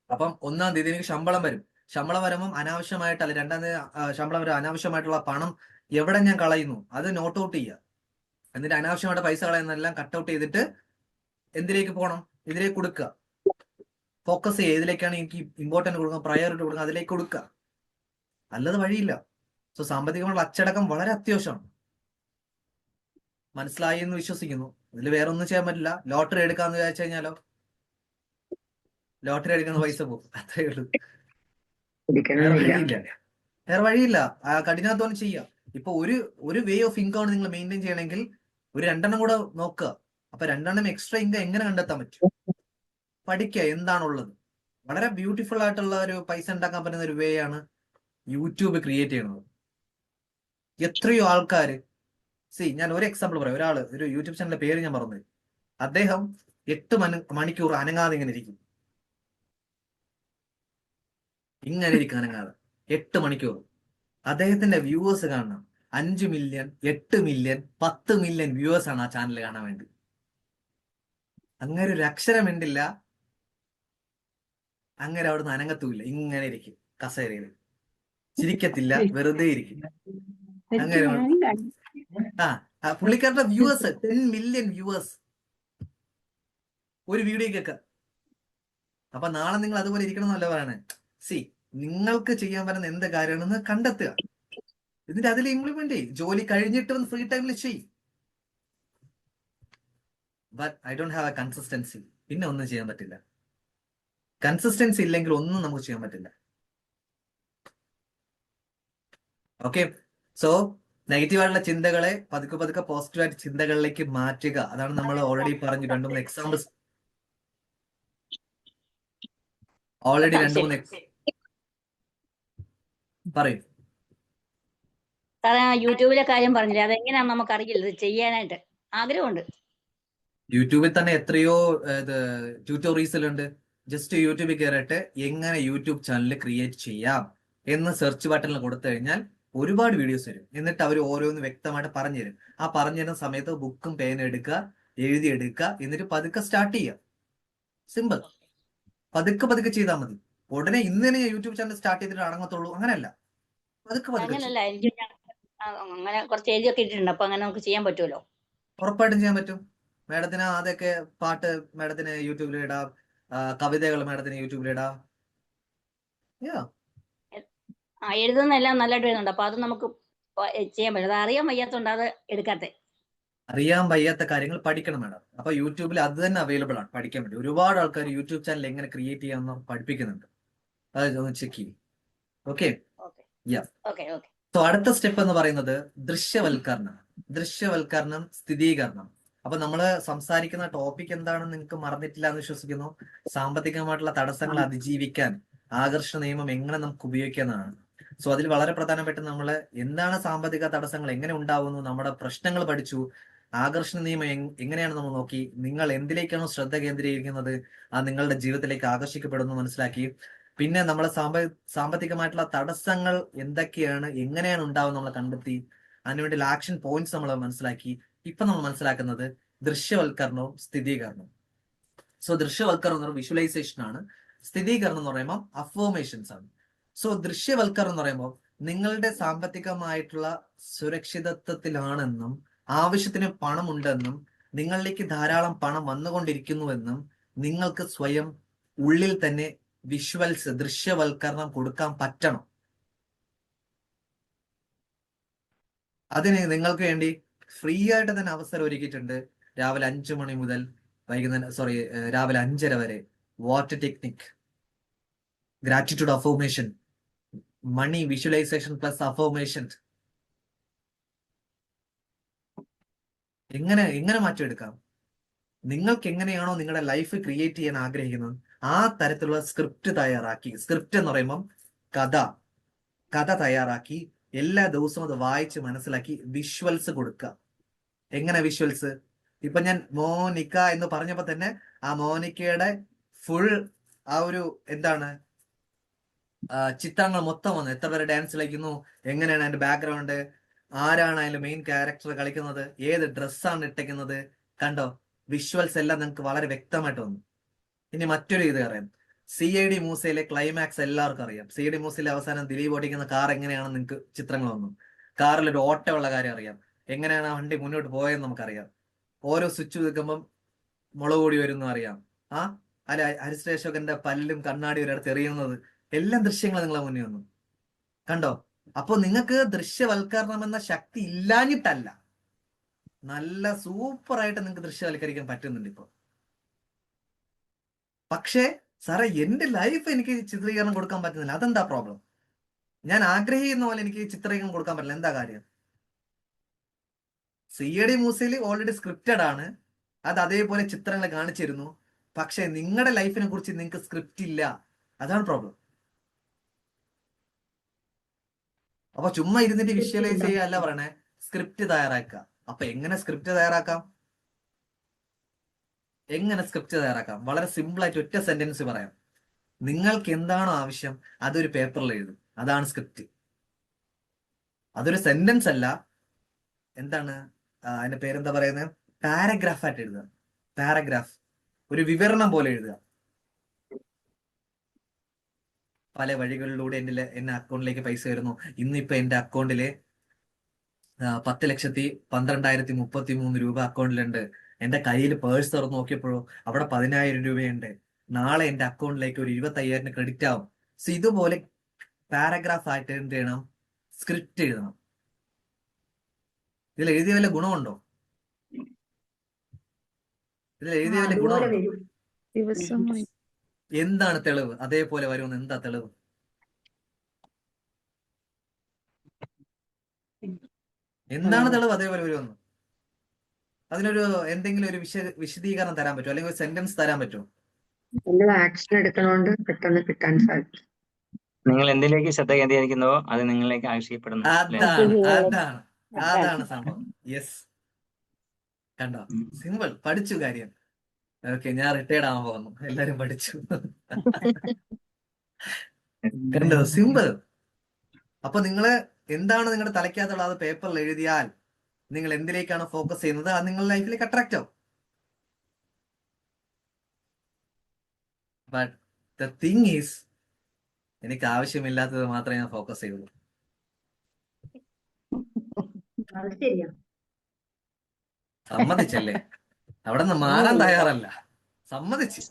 അപ്പം 1-ാം തീയതി എനിക്ക് ശമ്പളം വരും. ശമ്പളം വരുമ്പം അനാവശ്യമായിട്ടല്ല, 2-ാം തീയതി ശമ്പളം വരും, അനാവശ്യമായിട്ടുള്ള പണം എവിടെ ഞാൻ കളയുന്നു അത് നോട്ട് ഔട്ട് ചെയ്യുക. എന്നിട്ട് അനാവശ്യമായിട്ട് പൈസ കളയുന്നതെല്ലാം കട്ട് ഔട്ട് ചെയ്തിട്ട് എന്തിലേക്ക് പോകണം, ഇതിലേക്ക് കൊടുക്കുക. ഫോക്കസ് ചെയ്യുക, ഇതിലേക്കാണ് എനിക്ക് ഇമ്പോർട്ടന്റ് കൊടുക്കുക, പ്രയോറിറ്റി കൊടുക്കുക, അതിലേക്ക് കൊടുക്കുക. അല്ലാതെ വഴിയില്ല. സോ സാമ്പത്തികമായിട്ടുള്ള അച്ചടക്കം വളരെ അത്യാവശ്യമാണ്. മനസ്സിലായി എന്ന് വിശ്വസിക്കുന്നു. ഇതിൽ വേറെ ഒന്നും ചെയ്യാൻ പറ്റില്ല. ലോട്ടറി എടുക്കാന്ന് വിചാരിച്ചു കഴിഞ്ഞാലോ, ലോട്ടറി എടുക്കുന്ന പൈസ പോകും, അത്രേ ഉള്ളൂ. വേറെ വഴിയില്ല, വേറെ വഴിയില്ല. കഠിനാധ്വാനം ചെയ്യുക. ഇപ്പൊ ഒരു വേ ഓഫ് ഇൻകം നിങ്ങൾ മെയിൻറ്റെയിൻ ചെയ്യണമെങ്കിൽ ഒരു 2 കൂടെ നോക്കുക. അപ്പൊ 2 എക്സ്ട്രാ ഇൻകം എങ്ങനെ കണ്ടെത്താൻ പറ്റും? പഠിക്കുക എന്താണുള്ളത്. വളരെ ബ്യൂട്ടിഫുൾ ആയിട്ടുള്ള ഒരു പൈസ ഉണ്ടാക്കാൻ പറ്റുന്ന ഒരു വേ ആണ് യൂട്യൂബ് ക്രിയേറ്റ് ചെയ്യുന്നത്. എത്രയോ ആൾക്കാര്, ഞാൻ ഒരു എക്സാമ്പിൾ പറയാം. ഒരു യൂട്യൂബ് ചാനലിന്റെ പേര് ഞാൻ പറഞ്ഞു. അദ്ദേഹം 8 മണിക്കൂർ അനങ്ങാതെ ഇങ്ങനെ ഇരിക്കും, അനങ്ങാതെ 8 മണിക്കൂർ. അദ്ദേഹത്തിന്റെ വ്യൂവേഴ്സ് കാണണം 5 മില്യൺ, 8 മില്യൺ, 10 മില്യൺ വ്യൂവേഴ്സ് ആണ് ആ ചാനൽ കാണാൻ വേണ്ടി. അങ്ങനെ ഒരു അക്ഷരം ഉണ്ടില്ല, അങ്ങനെ അവിടുന്ന് അനങ്ങത്തൂല്ല, ഇങ്ങനെ ഇരിക്കും കസേരയിൽ, ചിരിക്കത്തില്ല, വെറുതെ ഇരിക്കും. അങ്ങനെ പുള്ളിക്കാരുടെ വ്യൂവേഴ്സ് 10 മില്യൺ വ്യൂവേഴ്സ് ഒരു വീഡിയോക്കൊക്കെ. അപ്പൊ നാളെ നിങ്ങൾ അതുപോലെ ഇരിക്കണം എന്നല്ല പറയണേ. നിങ്ങൾക്ക് ചെയ്യാൻ പറ്റുന്ന എന്ത് കാര്യമാണെന്ന് കണ്ടെത്തുക, എന്നിട്ട് അതിൽ ഇംപ്ലിമെന്റ് ചെയ്യും. ജോലി കഴിഞ്ഞിട്ട് ഒന്ന് ഫ്രീ ടൈമിൽ ചെയ്യും. But I don't have A consistency. പിന്നെ ഒന്നും ചെയ്യാൻ പറ്റില്ല. കൺസിസ്റ്റൻസി ഇല്ലെങ്കിൽ ഒന്നും നമുക്ക് ചെയ്യാൻ പറ്റില്ല. ഓക്കെ, സോ നെഗറ്റീവായിട്ടുള്ള ചിന്തകളെ പതുക്കെ പതുക്കെ പോസിറ്റീവായിട്ട് ചിന്തകളിലേക്ക് മാറ്റുക. അതാണ് നമ്മൾ ഓൾറെഡി പറഞ്ഞു. 2-3 എക്സാമ്പിൾസ് ഓൾറെഡി 2-3 പറയും. സാറേ, യൂട്യൂബിലെ കാര്യം പറഞ്ഞില്ലേ, അതെങ്ങനെയാണെന്ന് നമുക്കറിയില്ല. ഇത് ചെയ്യാനായിട്ട് ആഗ്രഹമുണ്ട്. യൂട്യൂബിൽ തന്നെ എത്രയോ ട്യൂട്ടോറിയൽസിലുണ്ട്. ജസ്റ്റ് യൂട്യൂബിൽ കയറിയിട്ട് എങ്ങനെ യൂട്യൂബ് ചാനൽ ക്രിയേറ്റ് ചെയ്യാം എന്ന് സെർച്ച് ബട്ടണിൽ കൊടുത്തു കഴിഞ്ഞാൽ ഒരുപാട് വീഡിയോസ് വരും. എന്നിട്ട് അവർ ഓരോന്ന് വ്യക്തമായിട്ട് പറഞ്ഞുതരും. ആ പറഞ്ഞുതരുന്ന സമയത്ത് ബുക്കും പേന എടുക്കുക, എഴുതിയെടുക്കുക, എന്നിട്ട് പതുക്കെ സ്റ്റാർട്ട് ചെയ്യുക. സിമ്പിൾ. പതുക്കെ പതുക്കെ ചെയ്താൽ മതി. ഉടനെ ഇന്ന് തന്നെ യൂട്യൂബ് ചാനൽ സ്റ്റാർട്ട് ചെയ്തിട്ട് അടങ്ങത്തുള്ളൂ, അങ്ങനെയല്ല. പതുക്കെ പതുക്കെ അങ്ങനല്ല, എനിക്ക് അങ്ങനെ കുറച്ച് എഴുതിയൊക്കെ ഇട്ടിട്ടുണ്ട്. അപ്പൊ അങ്ങനെ നമുക്ക് ചെയ്യാൻ പറ്റുമല്ലോ? ഉറപ്പായിട്ടും ചെയ്യാൻ പറ്റും. മാഡത്തിന് അതൊക്കെ പാട്ട് മാഡത്തിന് യൂട്യൂബിൽ ഇടാം, കവിതകൾ മാഡത്തിന് യൂട്യൂബിൽ ഇടാം. എഴുതുന്നതെല്ലാം നല്ലതായിട്ട് വരുന്നുണ്ട്. അപ്പൊ അത് നമുക്ക് ചെയ്യാൻ പറ്റും. അത് അറിയാൻ വയ്യാത്തോണ്ട് അത് എടുക്കാത്തെ. അറിയാൻ വയ്യാത്ത കാര്യങ്ങൾ പഠിക്കണം മാഡം. അപ്പൊ യൂട്യൂബിൽ അത് തന്നെ അവൈലബിൾ ആണ്, പഠിക്കാൻ പറ്റും. ഒരുപാട് ആൾക്കാർ യൂട്യൂബ് ചാനൽ എങ്ങനെ ക്രിയേറ്റ് ചെയ്യാമെന്ന് പഠിപ്പിക്കുന്നുണ്ട്. അത് ഒന്ന് ചെക്ക് ചെയ്യും. ഓക്കെ, സോ അടുത്ത സ്റ്റെപ്പ് എന്ന് പറയുന്നത് ദൃശ്യവൽക്കരണം. ദൃശ്യവൽക്കരണം, സ്ഥിരീകരണം. അപ്പൊ നമ്മള് സംസാരിക്കുന്ന ടോപ്പിക് എന്താണെന്ന് നിങ്ങൾക്ക് മറന്നിട്ടില്ല എന്ന് വിശ്വസിക്കുന്നു. സാമ്പത്തികമായിട്ടുള്ള തടസ്സങ്ങൾ അതിജീവിക്കാൻ ആകർഷണ നിയമം എങ്ങനെ നമുക്ക് ഉപയോഗിക്കാന്നാണ്. സോ അതിൽ വളരെ പ്രധാനപ്പെട്ട നമ്മൾ എന്താണ് സാമ്പത്തിക തടസ്സങ്ങൾ, എങ്ങനെ ഉണ്ടാവുന്നു, നമ്മുടെ പ്രശ്നങ്ങൾ പഠിച്ചു. ആകർഷണ നിയമം എങ്ങനെയാണ് നമ്മൾ നോക്കി. നിങ്ങൾ എന്തിലേക്കാണോ ശ്രദ്ധ കേന്ദ്രീകരിക്കുന്നത് അത് നിങ്ങളുടെ ജീവിതത്തിലേക്ക് ആകർഷിക്കപ്പെടുന്നു മനസ്സിലാക്കി. പിന്നെ നമ്മളെ സാമ്പത്തികമായിട്ടുള്ള തടസ്സങ്ങൾ എന്തൊക്കെയാണ്, എങ്ങനെയാണ് ഉണ്ടാവുന്നത് നമ്മൾ കണ്ടെത്തി. അതിനുവേണ്ടി ആക്ഷൻ പോയിന്റ്സ് നമ്മൾ മനസ്സിലാക്കി. ഇപ്പൊ നമ്മൾ മനസ്സിലാക്കുന്നത് ദൃശ്യവൽക്കരണവും സ്ഥിരീകരണവും. സോ ദൃശ്യവൽക്കരണം എന്ന് പറയുമ്പോൾ വിഷ്വലൈസേഷൻ ആണ്. സ്ഥിരീകരണം എന്ന് പറയുമ്പോൾ അഫർമേഷൻസ് ആണ്. സോ ദൃശ്യവൽക്കരണം എന്ന് പറയുമ്പോൾ നിങ്ങളുടെ സാമ്പത്തികമായിട്ടുള്ള സുരക്ഷിതത്വത്തിലാണെന്നും ആവശ്യത്തിന് പണമുണ്ടെന്നും നിങ്ങളിലേക്ക് ധാരാളം പണം വന്നുകൊണ്ടിരിക്കുന്നുവെന്നും നിങ്ങൾക്ക് സ്വയം ഉള്ളിൽ തന്നെ ദൃശ്യവൽക്കരണം കൊടുക്കാൻ പറ്റണം. അതിന് നിങ്ങൾക്ക് വേണ്ടി ഫ്രീ ആയിട്ട് തന്നെ അവസരം ഒരുക്കിയിട്ടുണ്ട്. രാവിലെ 5 മണി മുതൽ രാവിലെ 5:30 വരെ വാട്ടർ ടെക്നിക്, ഗ്രാറ്റിറ്റ്യൂഡ് അഫർമേഷൻ, മണി വിഷ്വലൈസേഷൻ പ്ലസ് അഫർമേഷൻ. എങ്ങനെ മാറ്റിയെടുക്കാം? നിങ്ങൾക്ക് എങ്ങനെയാണോ നിങ്ങളുടെ ലൈഫ് ക്രിയേറ്റ് ചെയ്യാൻ ആഗ്രഹിക്കുന്നത് ആ തരത്തിലുള്ള സ്ക്രിപ്റ്റ് തയ്യാറാക്കി, സ്ക്രിപ്റ്റ് എന്ന് പറയുമ്പം കഥ തയ്യാറാക്കി എല്ലാ ദിവസവും അത് വായിച്ച് മനസ്സിലാക്കി വിഷ്വൽസ് കൊടുക്കുക. എങ്ങനെ വിഷ്വൽസ്? ഇപ്പൊ ഞാൻ മോനിക്ക എന്ന് പറഞ്ഞപ്പോ തന്നെ ആ മോനിക്കയുടെ ഫുൾ ആ ഒരു എന്താണ് ചിത്രങ്ങൾ മൊത്തം വന്നു. എത്ര പേര് ഡാൻസ് കളിക്കുന്നു, എങ്ങനെയാണ് അതിന്റെ ബാക്ക്ഗ്രൗണ്ട്, ആരാണ് അതിൽ മെയിൻ ക്യാരക്ടർ കളിക്കുന്നത്, ഏത് ഡ്രസ്സാണ് ഇട്ടേക്കുന്നത്, കണ്ടോ? വിഷ്വൽസ് എല്ലാം നിങ്ങൾക്ക് വളരെ വ്യക്തമായിട്ട് വന്നു. ഇനി മറ്റൊരു ഇത് അറിയാം, CID മൂസയിലെ ക്ലൈമാക്സ് എല്ലാവർക്കും അറിയാം. CID മൂസയിലെ അവസാനം ദിലീപ് ഓടിക്കുന്ന കാർ എങ്ങനെയാണെന്ന് നിങ്ങൾക്ക് ചിത്രങ്ങൾ വന്നു. കാറിൽ ഒരു ഓട്ടമുള്ള കാര്യം അറിയാം, എങ്ങനെയാണ് ആ വണ്ടി മുന്നോട്ട് പോയതെന്ന് നമുക്കറിയാം. ഓരോ സ്വിച്ച് വെക്കുമ്പം മുളക് പൊടി വരുന്നു അറിയാം. അല്ല ഹരിശ്രീ അശോകന്റെ പല്ലും കണ്ണാടി ഒരിടത്ത് എറിയുന്നത്, എല്ലാം ദൃശ്യങ്ങൾ നിങ്ങളെ മുന്നിൽ വന്നു. കണ്ടോ? അപ്പൊ നിങ്ങൾക്ക് ദൃശ്യവൽക്കരണം എന്ന ശക്തി ഇല്ലാഞ്ഞിട്ടല്ല, നല്ല സൂപ്പറായിട്ട് നിങ്ങൾക്ക് ദൃശ്യവൽക്കരിക്കാൻ പറ്റുന്നുണ്ട് ഇപ്പൊ. പക്ഷേ സാറേ എന്റെ ലൈഫ് എനിക്ക് ചിത്രീകരണം കൊടുക്കാൻ പറ്റുന്നില്ല, അതെന്താ പ്രോബ്ലം? ഞാൻ ആഗ്രഹിക്കുന്ന പോലെ എനിക്ക് ചിത്രീകരണം കൊടുക്കാൻ പറ്റില്ല, എന്താ കാര്യം? CID മൂസയിൽ ഓൾറെഡി സ്ക്രിപ്റ്റഡ് ആണ്, അത് അതേപോലെ ചിത്രങ്ങൾ കാണിച്ചിരുന്നു. പക്ഷെ നിങ്ങളുടെ ലൈഫിനെ കുറിച്ച് നിങ്ങൾക്ക് സ്ക്രിപ്റ്റ് ഇല്ല, അതാണ് പ്രോബ്ലം. അപ്പൊ ചുമ്മാ ഇരുന്നിട്ട് വിഷ്വലൈസ് ചെയ്യുക അല്ല പറയണേ, സ്ക്രിപ്റ്റ് തയ്യാറാക്കുക. അപ്പൊ എങ്ങനെ സ്ക്രിപ്റ്റ് തയ്യാറാക്കാം? വളരെ സിമ്പിൾ ആയിട്ട് ഒറ്റ സെന്റൻസ് പറയാം. നിങ്ങൾക്ക് എന്താണോ ആവശ്യം അതൊരു പേപ്പറിൽ എഴുതും, അതാണ് സ്ക്രിപ്റ്റ്. അതൊരു സെന്റൻസ് അല്ല, എന്താണ് അതിന്റെ പേരെന്താ പറയുന്നത്, പാരഗ്രാഫ് ആയിട്ട് എഴുതുക. പാരഗ്രാഫ്, ഒരു വിവരണം പോലെ എഴുതുക. പല വഴികളിലൂടെ എന്റെ അക്കൗണ്ടിലേക്ക് പൈസ വരുന്നു. ഇന്നിപ്പോ എന്റെ അക്കൗണ്ടില് 10,12,33 രൂപ അക്കൗണ്ടിലുണ്ട്. എന്റെ കയ്യിൽ പേഴ്സ് തുറന്ന് നോക്കിയപ്പോഴോ അവിടെ 10,000 രൂപയുണ്ട്. നാളെ എന്റെ അക്കൗണ്ടിലേക്ക് ഒരു 25,000 ക്രെഡിറ്റ് ആവും. സോ ഇതുപോലെ പാരഗ്രാഫ് ആയിട്ട് എന്ത് ചെയ്യണം, സ്ക്രിപ്റ്റ് എഴുതണം. ഇതിൽ എഴുതിയ വല്ല ഗുണമുണ്ടോ? എന്താണ് തെളിവ്? അതേപോലെ വരുമെന്ന് എന്താ തെളിവ്? എന്താണ് തെളിവ് അതേപോലെ വരുമെന്ന്? അതിനൊരു എന്തെങ്കിലും ഒരു വിശദീകരണം തരാൻ പറ്റുമോ, അല്ലെങ്കിൽ ഒരു സെന്റൻസ് തരാൻ പറ്റുമോ? ആക്ഷൻ എടുക്കണോണ്ട് പെട്ടെന്ന് കിട്ടാൻ സാധിക്കും. നിങ്ങൾ എന്തിലേക്ക് ശ്രദ്ധ കേന്ദ്രീകരിക്കുന്നുവോ അത് നിങ്ങളിലേക്ക് ആകർഷിക്കപ്പെടുന്നു. അതാണ് സംഭവം. യെസ്, കണ്ടോ? സിമ്പിൾ, പഠിച്ചു കാര്യം. ഓക്കെ, ഞാൻ റിട്ടയർഡ് ആവാൻ പോകുന്നു, എല്ലാരും പഠിച്ചു. കണ്ടോ? സിമ്പിൾ. അപ്പൊ നിങ്ങള് എന്താണ് നിങ്ങളുടെ തലയ്ക്കകത്തുള്ള അത് പേപ്പറിൽ എഴുതിയാൽ നിങ്ങൾ എന്തിലേക്കാണ് ഫോക്കസ് ചെയ്യുന്നത് അത് നിങ്ങളുടെ ലൈഫിലേക്ക് അട്രാക്റ്റ് ആവും. ബട്ട് ദ തിങ് ഈസ്, എനിക്ക് ആവശ്യമില്ലാത്തത് മാത്രമേ ഞാൻ ഫോക്കസ് ചെയ്യുള്ളൂ. സമ്മതിച്ചല്ലേ? അവിടെ നിന്ന് മാറാൻ തയ്യാറല്ല, സമ്മതിച്ച്.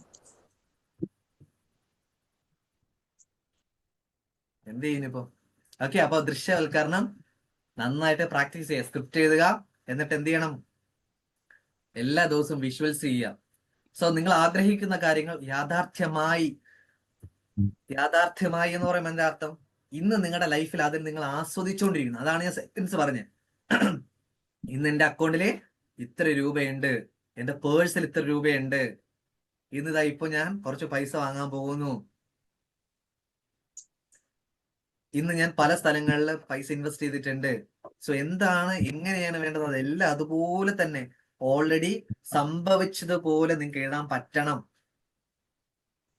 എന്ത് ചെയ്യുന്നിപ്പോ? ഓക്കെ, അപ്പൊ ദൃശ്യവൽക്കരണം നന്നായിട്ട് പ്രാക്ടീസ് ചെയ്യുക, സ്ക്രിപ്റ്റ് എഴുതുക, എന്നിട്ട് എന്ത് ചെയ്യണം, എല്ലാ ദിവസവും വിഷ്വൽസ് ചെയ്യുക. സോ നിങ്ങൾ ആഗ്രഹിക്കുന്ന കാര്യങ്ങൾ യാഥാർത്ഥ്യമായി എന്ന് പറയുമ്പോൾ എന്താ അർത്ഥം? ഇന്ന് നിങ്ങളുടെ ലൈഫിൽ അതിൽ നിങ്ങൾ ആസ്വദിച്ചുകൊണ്ടിരിക്കുന്നു. അതാണ് ഞാൻ സെന്റൻസ് പറഞ്ഞത്. ഇന്ന് എന്റെ അക്കൗണ്ടില് ഇത്ര രൂപയുണ്ട്, എന്റെ പേഴ്സിൽ ഇത്ര രൂപയുണ്ട്, ഇന്ന് ഇപ്പൊ ഞാൻ കുറച്ച് പൈസ വാങ്ങാൻ പോകുന്നു, ഇന്ന് ഞാൻ പല സ്ഥലങ്ങളിൽ പൈസ ഇൻവെസ്റ്റ് ചെയ്തിട്ടുണ്ട്. സോ എന്താണ്, എങ്ങനെയാണ് വേണ്ടത്, അതെല്ലാം അതുപോലെ തന്നെ ഓൾറെഡി സംഭവിച്ചതുപോലെ നിങ്ങൾക്ക് എഴുതാൻ പറ്റണം.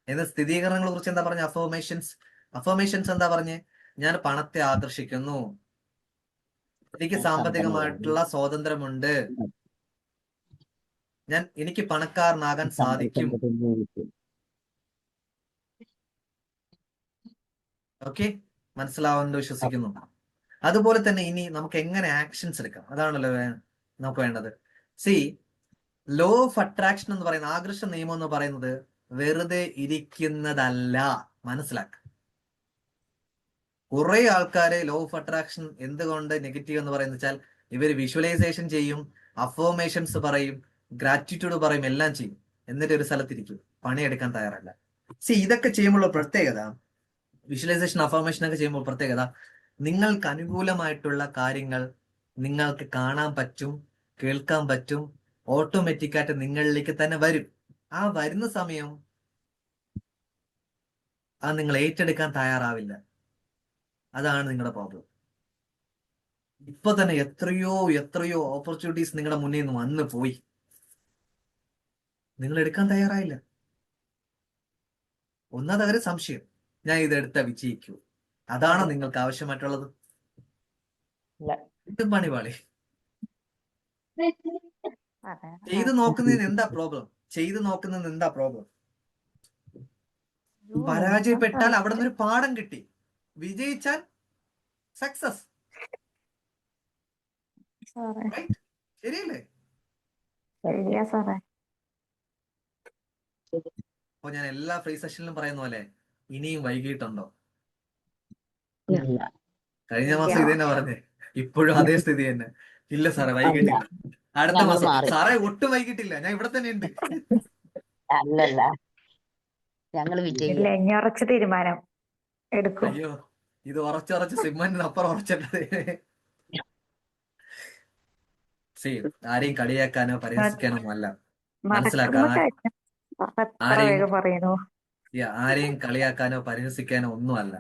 എന്ന സ്ഥിരീകരണങ്ങളെ കുറിച്ച് എന്താ പറഞ്ഞ? അഫർമേഷൻസ് എന്താ പറഞ്ഞ്? ഞാൻ പണത്തെ ആകർഷിക്കുന്നു, എനിക്ക് സാമ്പത്തികമായിട്ടുള്ള സ്വാതന്ത്ര്യമുണ്ട്, എനിക്ക് പണക്കാരനാകാൻ സാധിക്കും. ഓക്കെ, മനസ്സിലാവുമെന്ന് വിശ്വസിക്കുന്നു. അതുപോലെ തന്നെ ഇനി നമുക്ക് എങ്ങനെ ആക്ഷൻസ് എടുക്കാം, അതാണല്ലോ നമുക്ക് വേണ്ടത്. സി, ലോ ഓഫ് അട്രാക്ഷൻ എന്ന് പറയുന്ന, ആകർഷണ നിയമം എന്ന് പറയുന്നത് വെറുതെ ഇരിക്കുന്നതല്ല, മനസ്സിലാക്കുക. കുറെ ആൾക്കാരെ ലോ ഓഫ് അട്രാക്ഷൻ എന്തുകൊണ്ട് നെഗറ്റീവ് എന്ന് പറയുന്നത് വെച്ചാൽ, ഇവർ വിഷ്വലൈസേഷൻ ചെയ്യും, അഫോർമേഷൻസ് പറയും, ഗ്രാറ്റിറ്റ്യൂഡ് പറയും, എല്ലാം ചെയ്യും, എന്നിട്ട് ഒരു സ്ഥലത്തിരിക്കും, പണിയെടുക്കാൻ തയ്യാറല്ല. സി, ഇതൊക്കെ ചെയ്യുമ്പോൾ പ്രത്യേകത, വിഷ്വലൈസേഷൻ അഫോർമേഷൻ ഒക്കെ ചെയ്യുമ്പോൾ പ്രത്യേകത, നിങ്ങൾക്ക് അനുകൂലമായിട്ടുള്ള കാര്യങ്ങൾ നിങ്ങൾക്ക് കാണാൻ പറ്റും, കേൾക്കാൻ പറ്റും, ഓട്ടോമാറ്റിക്കായിട്ട് നിങ്ങളിലേക്ക് തന്നെ വരും. ആ വരുന്ന സമയം അത് നിങ്ങൾ ഏറ്റെടുക്കാൻ തയ്യാറാവില്ല. അതാണ് നിങ്ങളുടെ പ്രോബ്ലം. ഇപ്പൊ തന്നെ എത്രയോ എത്രയോ ഓപ്പർച്യൂണിറ്റീസ് നിങ്ങളുടെ മുന്നിൽ നിന്ന് വന്നു പോയി, നിങ്ങൾ എടുക്കാൻ തയ്യാറായില്ല. ഒന്നാമത് സംശയം, ഞാൻ ഇതെടുത്ത വിജയിക്കൂ, അതാണോ നിങ്ങൾക്ക് ആവശ്യമായിട്ടുള്ളത്? ഇത് പണിപാളി. ചെയ്തു നോക്കുന്നതിന് എന്താ പ്രോബ്ലം? ചെയ്തു നോക്കുന്നതിന് എന്താ പ്രോബ്ലം? പരാജയപ്പെട്ടാൽ അവിടെ നിന്നൊരു പാഠം കിട്ടി, വിജയിച്ചാൽ സക്സസ്. ശരിയല്ലേ? അപ്പൊ ഞാൻ എല്ലാ ഫ്രീ സെഷനിലും പറയുന്ന പോലെ, ഇനിയും വൈകിട്ടുണ്ടോ? ഇല്ല. കഴിഞ്ഞ മാസം ഇത് തന്നെ പറഞ്ഞേ, ഇപ്പോഴും അതേ സ്ഥിതി തന്നെ. ഇല്ല സാറേ, വൈകിട്ടില്ല. അടുത്ത ഞങ്ങൾ മാസം മാറി. സാറേ ഒട്ടും വൈകിട്ടില്ല, ഞാൻ ഇവിടെ തന്നെ ഉണ്ട്. അല്ലല്ല, ഞങ്ങൾ വിജയിക്കും. ഇനി ഉറച്ച തീരുമാനം എടുക്കും. അയ്യോ, ഇത് ഉറച്ചുറച്ച് സിമെന്റിന് അപ്പുറം ഉറച്ചല്ലേ. ആരെയും കളിയാക്കാനോ പരിഹസിക്കാനോ അല്ല, മനസ്സിലാക്കാൻ. ആരെയും കളിയാക്കാനോ പരിഹസിക്കാനോ ഒന്നുമല്ല.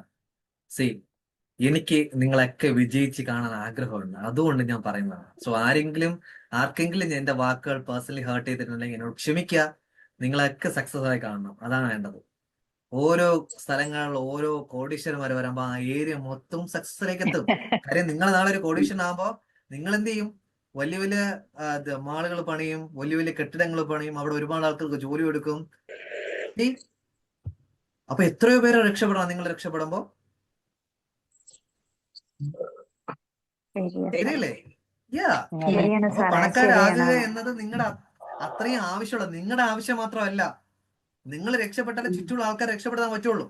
എനിക്ക് നിങ്ങളൊക്കെ വിജയിച്ച് കാണാൻ ആഗ്രഹമുണ്ട്, അതുകൊണ്ട് ഞാൻ പറയുന്നതാണ്. സോ ആർക്കെങ്കിലും എന്റെ വാക്കുകൾ പേഴ്സണലി ഹേർട്ട് ചെയ്തിട്ടുണ്ടെങ്കിൽ എന്നോട് ക്ഷമിക്കുക. നിങ്ങളൊക്കെ സക്സസ് ആയി കാണണം, അതാണ് വേണ്ടത്. ഓരോ സ്ഥലങ്ങളിൽ ഓരോ കോടീശ്വരന്മാർ വരുമ്പോ ആ ഏരിയ മൊത്തം സക്സസിലേക്ക് എത്തും. കാര്യം നിങ്ങൾ നാളെ ഒരു കോടീശ്വരൻ ആകുമ്പോ നിങ്ങൾ എന്ത് ചെയ്യും? വലിയ വലിയ മാളുകൾ പണിയും, വലിയ വലിയ കെട്ടിടങ്ങൾ പണിയും, അവിടെ ഒരുപാട് ആൾക്കാർക്ക് ജോലി കൊടുക്കും. അപ്പൊ എത്രയോ പേരെ രക്ഷപ്പെടണം നിങ്ങൾ രക്ഷപ്പെടുമ്പോ. ശരിയല്ലേ? അപ്പൊ പണക്കാരാകുക എന്നത് നിങ്ങളുടെ അത്രയും ആവശ്യമുള്ള, നിങ്ങളുടെ ആവശ്യം മാത്രമല്ല. നിങ്ങൾ രക്ഷപ്പെട്ടാലേ ചുറ്റുമുള്ള ആൾക്കാർ രക്ഷപ്പെടാൻ പറ്റുള്ളൂ.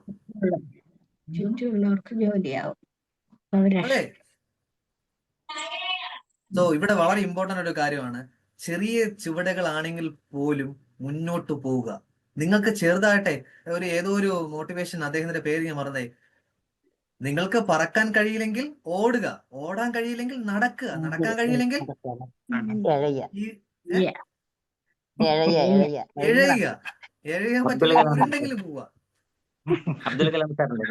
ചുറ്റുമുള്ളവർക്ക് ജോലിയാവും. അതെ. സോ ഇവിടെ വളരെ ഇമ്പോർട്ടന്റ് ഒരു കാര്യമാണ്, ചെറിയ ചുവടുകളാണെങ്കിൽ പോലും മുന്നോട്ട് പോവുക. നിങ്ങൾക്ക് ചെറുതായിട്ടെ ഏതോ ഒരു മോട്ടിവേഷൻ, അദ്ദേഹത്തിന്റെ പേര് ഞാൻ മറന്നേ. നിങ്ങൾക്ക് പറക്കാൻ കഴിയില്ലെങ്കിൽ ഓടുക, ഓടാൻ കഴിയില്ലെങ്കിൽ നടക്കുക, നടക്കാൻ കഴിയില്ലെങ്കിൽ എഴയാൻ പറ്റില്ല ഉരുണ്ടെങ്കിലും പോവുക. അബ്ദുൽ കലാം സാറിന്റെ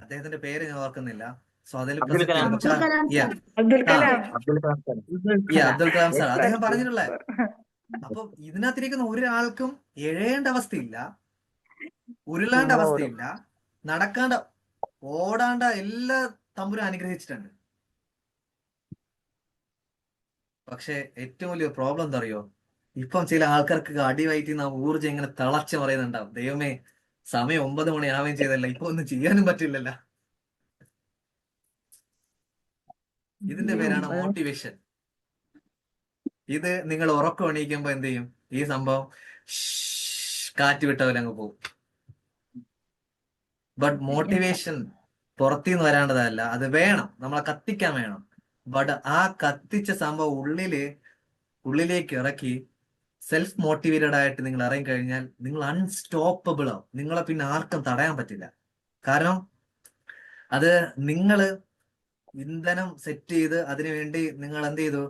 അദ്ദേഹത്തിന്റെ പേര് ഞാൻ ഓർക്കുന്നില്ല. സോ അതിൽ അബ്ദുൽ കലാം അബ്ദുൽ സാർ കലാം സാർ അദ്ദേഹം പറഞ്ഞിട്ടുള്ള. അപ്പൊ ഇതിനകത്തിരിക്കുന്ന ഒരാൾക്കും എഴയേണ്ട അവസ്ഥയില്ല, ഉരുളാണ്ട അവസ്ഥയില്ല, നടക്കാണ്ട ഓടാണ്ട എല്ലാ തമ്പുരും അനുഗ്രഹിച്ചിട്ടുണ്ട്. പക്ഷെ ഏറ്റവും വലിയ പ്രോബ്ലം എന്താ അറിയോ? ഇപ്പം ചില ആൾക്കാർക്ക് അടിവയറ്റിന്ന് ആ ഊർജ്ജം ഇങ്ങനെ തിളച്ച് പറയുന്നുണ്ടാവും, ദൈവമേ സമയം 9 മണിയാവുകയും ചെയ്തല്ല, ഇപ്പൊ ഒന്നും ചെയ്യാനും പറ്റില്ലല്ലോ. ഇതിന്റെ പേരാണ് മോട്ടിവേഷൻ. ഇത് നിങ്ങൾ ഉറക്കം എണീക്കുമ്പോ എന്ത് ചെയ്യും? ഈ സംഭവം കാറ്റ് വിട്ട പോലെ അങ്ങ് പോകും. ബട്ട് മോട്ടിവേഷൻ പുറത്തുനിന്ന് വരേണ്ടതല്ല, അത് വേണം, നമ്മളെ കത്തിക്കാൻ വേണം. ബട്ട് ആ കത്തിച്ച സംഭവം ഉള്ളിലേക്ക് ഇറക്കി സെൽഫ് മോട്ടിവേറ്റഡ് ആയിട്ട് നിങ്ങൾ ഇറങ്ങി കഴിഞ്ഞാൽ നിങ്ങൾ അൺസ്റ്റോപ്പബിൾ ആവും. നിങ്ങളെ പിന്നെ ആർക്കും തടയാൻ പറ്റില്ല. കാരണം അത് നിങ്ങൾ ഇന്ധനം സെറ്റ് ചെയ്ത് അതിനുവേണ്ടി നിങ്ങൾ എന്ത് ചെയ്തു?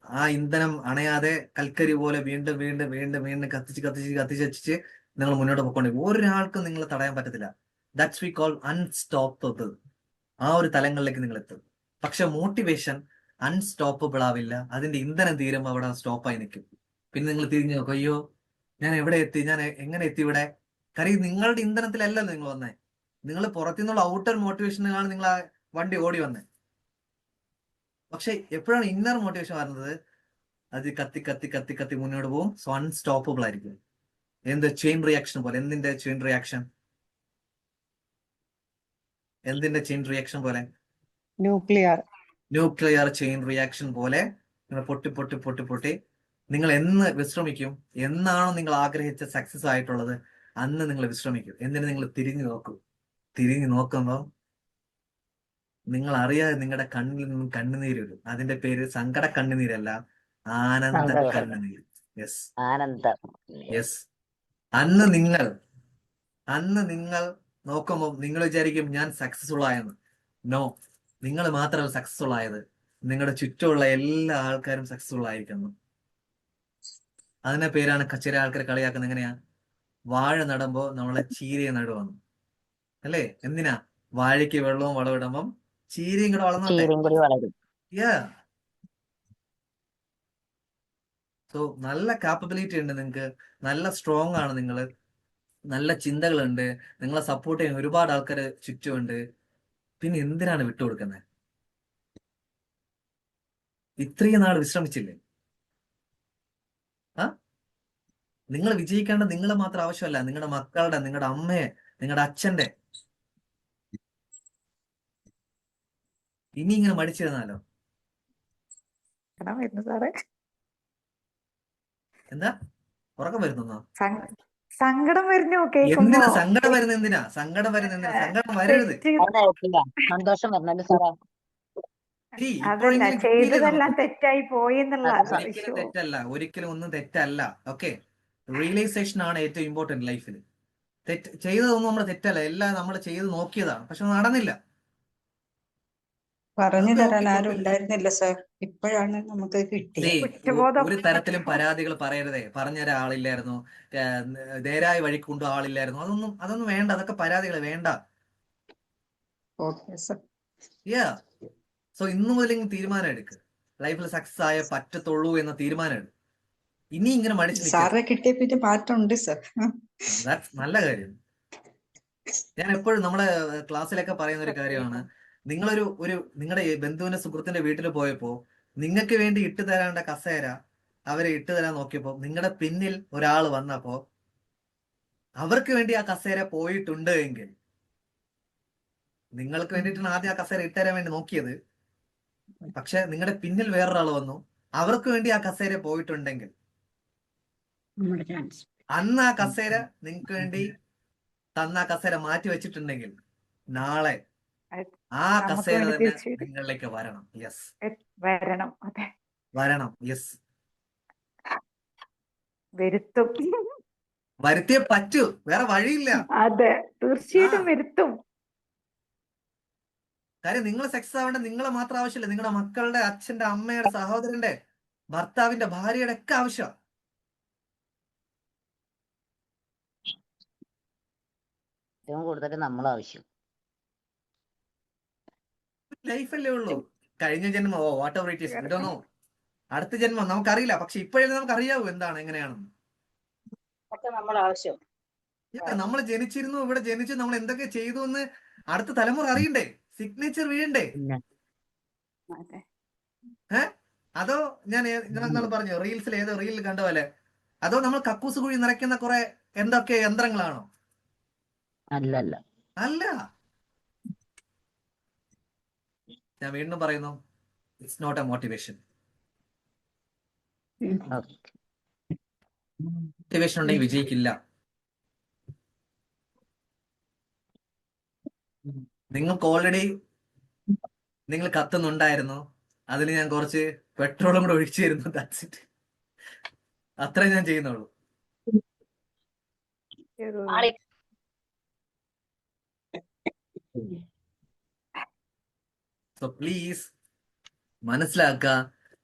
ആ ഇന്ധനം അണയാതെ കൽക്കരി പോലെ വീണ്ടും വീണ്ടും വീണ്ടും വീണ്ടും കത്തിച്ച് നിങ്ങൾ മുന്നോട്ട് പോയിക്കൊണ്ടിരിക്കും. ഒരാൾക്കും നിങ്ങളെ തടയാൻ പറ്റത്തില്ല. That's we call unstoppable. ആ ഒരു തലങ്ങളിലേക്ക് നിങ്ങൾ എത്തും. പക്ഷെ മോട്ടിവേഷൻ അൺസ്റ്റോപ്പബിൾ ആവില്ല. അതിന്റെ ഇന്ധനം തീരുമ്പോൾ അവിടെ സ്റ്റോപ്പായി നിൽക്കും. പിന്നെ നിങ്ങൾ തിരിഞ്ഞു നോക്കും, അയ്യോ ഞാൻ എവിടെ എത്തി, ഞാൻ എങ്ങനെ എത്തി ഇവിടെ? കാര്യം നിങ്ങളുടെ ഇന്ധനത്തിലല്ലല്ലോ നിങ്ങൾ വന്നേ, നിങ്ങൾ പുറത്തുനിന്നുള്ള ഔട്ടർ മോട്ടിവേഷനിലാണ് നിങ്ങൾ ആ വണ്ടി ഓടി വന്നേ. പക്ഷെ എപ്പോഴാണ് ഇന്നർ മോട്ടിവേഷൻ വരുന്നത്? അത് കത്തി മുന്നോട്ട് പോകും. സോ അൺസ്റ്റോപ്പബിൾ ആയിരിക്കും. എന്ത് ചെയിൻ റിയാക്ഷൻ പോലെ. എന്തിന്റെ ചെയിൻ റിയാക്ഷൻ? പോലെ ന്യൂക്ലിയർ ചെയിൻ റിയാക്ഷൻ പോലെ നിങ്ങൾ പൊട്ടി നിങ്ങൾ എന്ന് വിശ്രമിക്കും? എന്നാണോ നിങ്ങൾ ആഗ്രഹിച്ച സക്സസ് ആയിട്ടുള്ളത് അന്ന് നിങ്ങൾ വിശ്രമിക്കും. എന്നിട്ട് നിങ്ങൾ തിരിഞ്ഞു നോക്കുമ്പോൾ നിങ്ങൾ അറിയാതെ നിങ്ങളുടെ കണ്ണിൽ നിന്നും കണ്ണുനീര് വരും. അതിന്റെ പേര് സങ്കട കണ്ണുനീരല്ല, ആനന്ദ കണ്ണുനീര്. യെസ്. അന്ന് നിങ്ങൾ നോക്കുമ്പോൾ നിങ്ങൾ വിചാരിക്കും ഞാൻ സക്സസ്ഫുൾ ആയെന്ന്. നോ, നിങ്ങൾ മാത്രമല്ല സക്സസ്ഫുൾ ആയത്, നിങ്ങളുടെ ചുറ്റുമുള്ള എല്ലാ ആൾക്കാരും സക്സസ്ഫുൾ ആയിരിക്കുന്നു. അതിന്റെ പേരാണ് ചില ആൾക്കാർ കളിയാക്കുന്നത്. എങ്ങനെയാ? വാഴ നടുമ്പോ നമ്മളെ ചീരയെ നടുവന്നു. അല്ലേ? എന്തിനാ? വാഴയ്ക്ക് വെള്ളവും വളമിടുമ്പം ചീരയും കൂടെ വളർന്നോട്ടെ. ചീരയും കൂടി വളരും. സോ നല്ല കാപ്പബിലിറ്റി ഉണ്ട് നിങ്ങൾക്ക്, നല്ല സ്ട്രോങ് ആണ് നിങ്ങള്, നല്ല ചിന്തകളുണ്ട്, നിങ്ങളെ സപ്പോർട്ട് ചെയ്യാൻ ഒരുപാട് ആൾക്കാർ ചുറ്റുമുണ്ട്. പിന്നെ എന്തിനാണ് വിട്ടുകൊടുക്കുന്നത്? ഇത്രയും നാൾ വിശ്രമിച്ചില്ലേ? ആ നിങ്ങൾ വിജയിക്കേണ്ട നിങ്ങളെ മാത്രം ആവശ്യമല്ല, നിങ്ങളുടെ മക്കളുടെ, നിങ്ങളുടെ അമ്മയെ, നിങ്ങളുടെ അച്ഛന്റെ. ഇനി ഇങ്ങനെ മടിച്ചിരുന്നാലോ? സങ്കടം വരുന്നു സാറേ. എന്താ ഉറക്കം വരുന്നോ? സങ്കടം വരുന്നു കേൾക്കുമ്പോ. എന്തിനാ സങ്കടം വരുന്ന? എന്തിനാ സങ്കടം വരുന്ന? എന്തിനാ സങ്കടം വരരുത്. അതായിട്ടില്ല, സന്തോഷം വരണല്ലോ സാറേ. അതല്ല, ഇപ്പോഴെങ്കിലും കിട്ടിയില്ലേ ചെയ്തതെല്ലാം നമുക്ക്? തെറ്റായി പോയി എന്നുള്ള ഒരിക്കലും തെറ്റല്ല, ഒരിക്കലും ഒന്നും തെറ്റല്ല. ഓക്കെ, റിയലൈസേഷൻ ആണ് ഏറ്റവും ഇമ്പോർട്ടന്റ് ലൈഫിൽ. ചെയ്തതൊന്നും നമ്മുടെ തെറ്റല്ല, എല്ലാം നമ്മൾ ചെയ്ത് നോക്കിയതാണ്, പക്ഷെ നടന്നില്ല. പറഞ്ഞു തരാൻ ആരും ഉണ്ടായിരുന്നില്ല സാർ, ഇപ്പോഴാണ് നമുക്ക് കിട്ടിയത്. ഒരു തരത്തിലും പരാതികൾ പറയരുതേ. പറഞ്ഞുതരാൻ ആളില്ലായിരുന്നു, നേരായ വഴി കൊണ്ടു ആളില്ലായിരുന്നു, അതൊന്നും വേണ്ട. അതൊക്കെ പരാതികൾ വേണ്ട. Okay sir. സോ ഇന്നു മുതൽ തീരുമാനം എടുക്ക്, ലൈഫിൽ സക്സസ് ആയേ പറ്റത്തുള്ളൂ എന്ന തീരുമാനം എടുക്കും. ഇനി ഇങ്ങനെ മടിച്ചു സാറെ കിട്ടിയ പിന്നെ മാറ്റമുണ്ട് സാർ. നല്ല കാര്യം. ഞാൻ എപ്പോഴും നമ്മളെ ക്ലാസ്സിലൊക്കെ പറയുന്ന ഒരു കാര്യമാണ്, നിങ്ങളുടെ ബന്ധുവിന്റെ സുഹൃത്തിന്റെ വീട്ടിൽ പോയപ്പോ നിങ്ങൾക്ക് വേണ്ടി ഇട്ടു തരാണ്ട കസേര അവരെ ഇട്ടു തരാൻ നോക്കിയപ്പോ നിങ്ങളുടെ പിന്നിൽ ഒരാൾ വന്നപ്പോ അവർക്ക് വേണ്ടി ആ കസേര പോയിട്ടുണ്ട് എങ്കിൽ, നിങ്ങൾക്ക് വേണ്ടിയിട്ടാണ് ആദ്യം ആ കസേര ഇട്ടുതരാൻ വേണ്ടി നോക്കിയത്, പക്ഷെ നിങ്ങളുടെ പിന്നിൽ വേറൊരാൾ വന്നു, അവർക്ക് വേണ്ടി ആ കസേര പോയിട്ടുണ്ടെങ്കിൽ, അന്ന് ആ കസേര നിങ്ങൾക്ക് വേണ്ടി തന്ന ആ കസേര മാറ്റി വെച്ചിട്ടുണ്ടെങ്കിൽ, നാളെ ആ കസേര തന്നെ നിങ്ങളിലേക്ക് വരണം. യെസ്, വരണം. അതെ, വരണം. യെസ്, വരുത്തും. വരുത്തിയേ പറ്റൂ, വേറെ വഴിയില്ല. അതെ, തീർച്ചയായിട്ടും വരുത്തും. കാര്യം നിങ്ങൾ സക്സസ് ആവേണ്ട നിങ്ങളെ മാത്രം ആവശ്യമില്ല, നിങ്ങളുടെ മക്കളുടെ, അച്ഛന്റെ, അമ്മയുടെ, സഹോദരന്റെ, ഭർത്താവിന്റെ, ഭാര്യയുടെ ഒക്കെ ആവശ്യം. ഏറ്റവും കൂടുതൽ നമ്മൾ ആവശ്യം. ലൈഫല്ലേ ഉള്ളൂ. കഴിഞ്ഞ ജന്മം what ever it is, we don't know. അടുത്ത ജന്മം നമുക്കറിയില്ല, പക്ഷെ ഇപ്പോഴല്ലേ നമുക്ക് അറിയാവൂ എന്താണ്, എങ്ങനെയാണെന്ന്. നമ്മൾ ആവശ്യം. നമ്മൾ ജനിച്ചിരുന്നു, ഇവിടെ ജനിച്ചു, നമ്മൾ എന്തൊക്കെ ചെയ്തു എന്ന് അടുത്ത തലമുറ അറിയണ്ടേ? സിഗ്നേച്ചർ വീഴണ്ടേ? അതോ ഞാൻ നിങ്ങൾ പറഞ്ഞു റീൽസിൽ, ഏതോ റീലിൽ കണ്ട പോലെ, അതോ നമ്മൾ കക്കൂസ് കുഴി നിറയ്ക്കുന്ന കുറെ എന്തൊക്കെ യന്ത്രങ്ങളാണോ? അല്ലല്ല, അല്ല. ഞാൻ വീണ്ടും പറയുന്നു, it's not a motivation. Motivation ഉണ്ടെങ്കിൽ വിജയിക്കില്ല. നിങ്ങൾക്ക് ഓൾറെഡി നിങ്ങൾ കത്തുന്നുണ്ടായിരുന്നു, അതിൽ ഞാൻ കുറച്ച് പെട്രോളും കൂടെ ഒഴിച്ചു തരുന്നു. That's it. അത്രേ ഞാൻ ചെയ്യുന്നുള്ളൂ. സോ പ്ലീസ് മനസ്സിലാക്കുക,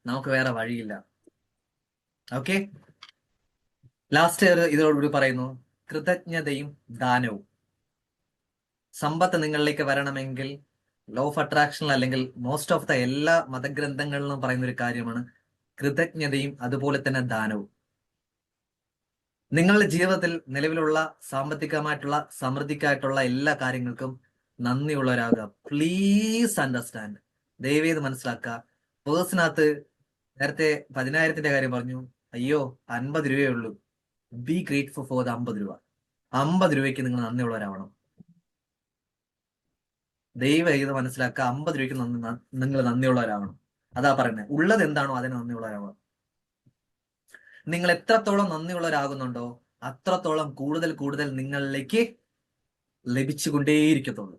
നമുക്ക് വേറെ വഴിയില്ല. ഓക്കെ, ലാസ്റ്റ് ഇതോടുകൂടി പറയുന്നു, കൃതജ്ഞതയും ദാനവും. സമ്പത്ത് നിങ്ങളിലേക്ക് വരണമെങ്കിൽ ലോ ഓഫ് അട്രാക്ഷൻ അല്ലെങ്കിൽ മോസ്റ്റ് ഓഫ് ദ എല്ലാ മതഗ്രന്ഥങ്ങളിലും പറയുന്ന ഒരു കാര്യമാണ് കൃതജ്ഞതയും അതുപോലെ തന്നെ ദാനവും. നിങ്ങളുടെ ജീവിതത്തിൽ നിലവിലുള്ള സാമ്പത്തികമായിട്ടുള്ള സമൃദ്ധിക്കായിട്ടുള്ള എല്ലാ കാര്യങ്ങൾക്കും നന്ദിയുള്ളവരാകുക. പ്ലീസ് അണ്ടർസ്റ്റാൻഡ്, ദയവേത് മനസ്സിലാക്കുക. പേഴ്സിനകത്ത് നേരത്തെ 10,000-ന്റെ കാര്യം പറഞ്ഞു, അയ്യോ 50 രൂപയേ ഉള്ളൂ. ബി ഗ്രേറ്റ്ഫുൾ ഫോർ ദ 50 രൂപ. 50 രൂപയ്ക്ക് നിങ്ങൾ നന്ദിയുള്ളവരാവണം. ദൈവം ഇത് മനസ്സിലാക്കുക, 50 രൂപയ്ക്ക് നിങ്ങൾ നന്ദിയുള്ളവരാവണം. അതാ പറയുന്നത്, ഉള്ളത് എന്താണോ അതിന് നന്ദിയുള്ളവരാവണം. നിങ്ങൾ എത്രത്തോളം നന്ദിയുള്ളവരാകുന്നുണ്ടോ അത്രത്തോളം കൂടുതൽ കൂടുതൽ നിങ്ങളിലേക്ക് ലഭിച്ചുകൊണ്ടേയിരിക്കത്തുള്ളൂ.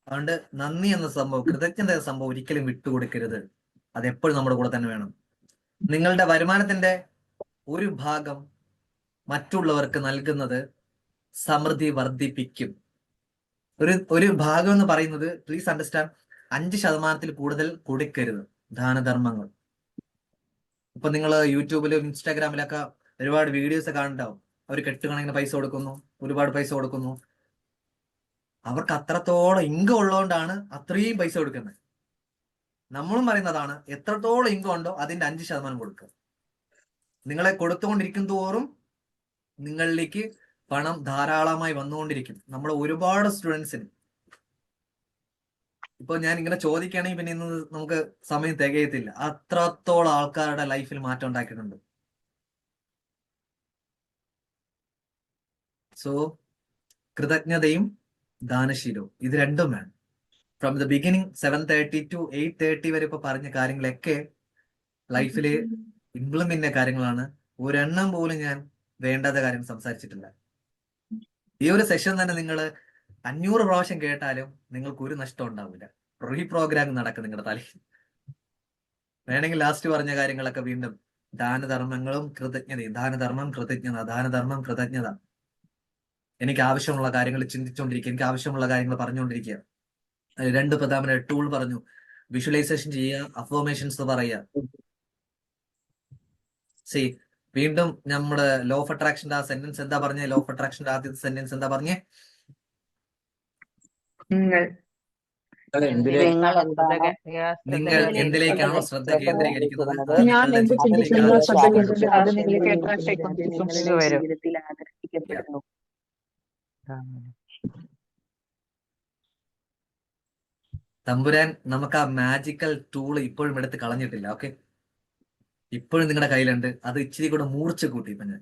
അതുകൊണ്ട് നന്ദി എന്ന സംഭവം, കൃതജ്ഞത എന്ന സംഭവം ഒരിക്കലും വിട്ടുകൊടുക്കരുത്. അതെപ്പോഴും നമ്മുടെ കൂടെ തന്നെ വേണം. നിങ്ങളുടെ വരുമാനത്തിന്റെ ഒരു ഭാഗം മറ്റുള്ളവർക്ക് നൽകുന്നത് സമൃദ്ധി വർദ്ധിപ്പിക്കും. ഒരു ഭാഗം എന്ന് പറയുന്നത്, പ്ലീസ് അണ്ടർസ്റ്റാൻഡ്, 5% കൂടുതൽ കൊടുക്കരുത് ദാനധർമ്മങ്ങൾ. ഇപ്പൊ നിങ്ങൾ യൂട്യൂബിലും ഇൻസ്റ്റാഗ്രാമിലൊക്കെ ഒരുപാട് വീഡിയോസ് കാണുന്നുണ്ടാവും. അവർ കെട്ടുകണക്കിന് പൈസ കൊടുക്കുന്നു, ഒരുപാട് പൈസ കൊടുക്കുന്നു. അവർക്ക് അത്രത്തോളം ഇൻകം ഉള്ളതുകൊണ്ടാണ് അത്രയും പൈസ കൊടുക്കുന്നത്. നമ്മളും പറയുന്നതാണ്, എത്രത്തോളം ഇൻകം ഉണ്ടോ അതിന്റെ 5% കൊടുക്കുക. നിങ്ങളെ കൊടുത്തുകൊണ്ടിരിക്കും തോറും നിങ്ങളിലേക്ക് പണം ധാരാളമായി വന്നുകൊണ്ടിരിക്കും. നമ്മൾ ഒരുപാട് സ്റ്റുഡൻസിന് ഇപ്പൊ ഞാൻ ഇങ്ങനെ ചോദിക്കുകയാണെങ്കിൽ പിന്നെ ഇന്ന് നമുക്ക് സമയം തികയത്തില്ല. അത്രത്തോളം ആൾക്കാരുടെ ലൈഫിൽ മാറ്റം ഉണ്ടാക്കിയിട്ടുണ്ട്. സോ കൃതജ്ഞതയും ദാനശീലവും ഇത് രണ്ടും വേണം. ഫ്രം ദ ബിഗിനിങ് 7:30 to 8:30 വരെ ഇപ്പൊ പറഞ്ഞ കാര്യങ്ങളൊക്കെ ലൈഫില് ഇംപ്ലിമെന്റ് ചെയ്യുന്ന കാര്യങ്ങളാണ്. ഒരെണ്ണം പോലും ഞാൻ വേണ്ടാത്ത കാര്യം സംസാരിച്ചിട്ടില്ല. ഈ ഒരു സെഷൻ തന്നെ നിങ്ങൾ 500 പ്രാവശ്യം കേട്ടാലും നിങ്ങൾക്ക് ഒരു നഷ്ടം ഉണ്ടാവില്ല. റീപ്രോഗ്രാം നടക്കും നിങ്ങളുടെ തലയിൽ. വേണമെങ്കിൽ ലാസ്റ്റ് പറഞ്ഞ കാര്യങ്ങളൊക്കെ വീണ്ടും ദാനധർമ്മങ്ങളും കൃതജ്ഞതയും, ദാനധർമ്മം കൃതജ്ഞത, ദാനധർമ്മം കൃതജ്ഞത. എനിക്ക് ആവശ്യമുള്ള കാര്യങ്ങൾ ചിന്തിച്ചുകൊണ്ടിരിക്കുക, എനിക്ക് ആവശ്യമുള്ള കാര്യങ്ങൾ പറഞ്ഞുകൊണ്ടിരിക്കുക. 2 പ്രധാന ടൂൾ പറഞ്ഞു. വിഷ്വലൈസേഷൻ ചെയ്യുക, അഫർമേഷൻസ് പറയുക. സി വീണ്ടും നമ്മുടെ ലോ ഓഫ് അട്രാക്ഷന്റെ ആ സെന്റൻസ് എന്താ പറഞ്ഞേ? ലോ ഓഫ് അട്രാക്ഷന്റെ ആദ്യത്തെ സെന്റൻസ് എന്താ പറഞ്ഞേ? നിങ്ങൾ നിങ്ങൾ എന്തിലേക്കാണോ ശ്രദ്ധ കേന്ദ്രീകരിക്കുന്നത് അത് ഞാൻ നിങ്ങളുടെ എന്ത് ജീവിതത്തിലേക്ക് ചിന്തിക്കുന്നു ശ്രദ്ധ ആകർഷിക്കപ്പെടും. കേന്ദ്രീകരിക്കുന്നത് അത് നിങ്ങളിലേക്ക് attract ആയിക്കൊണ്ടിരിക്കും. വരും. ജീവിതത്തിൽ ആദരിക്കപ്പെടുന്നു. തമ്പുരാൻ നമുക്ക് ആ മാജിക്കൽ ടൂൾ ഇപ്പോഴും എടുത്ത് കളഞ്ഞിട്ടില്ല. ഓക്കെ, ഇപ്പോഴും നിങ്ങളുടെ കയ്യിലുണ്ട്. അത് ഇച്ചിരി കൂടെ മൂർച്ച കൂട്ടി ഇപ്പൊ ഞാൻ.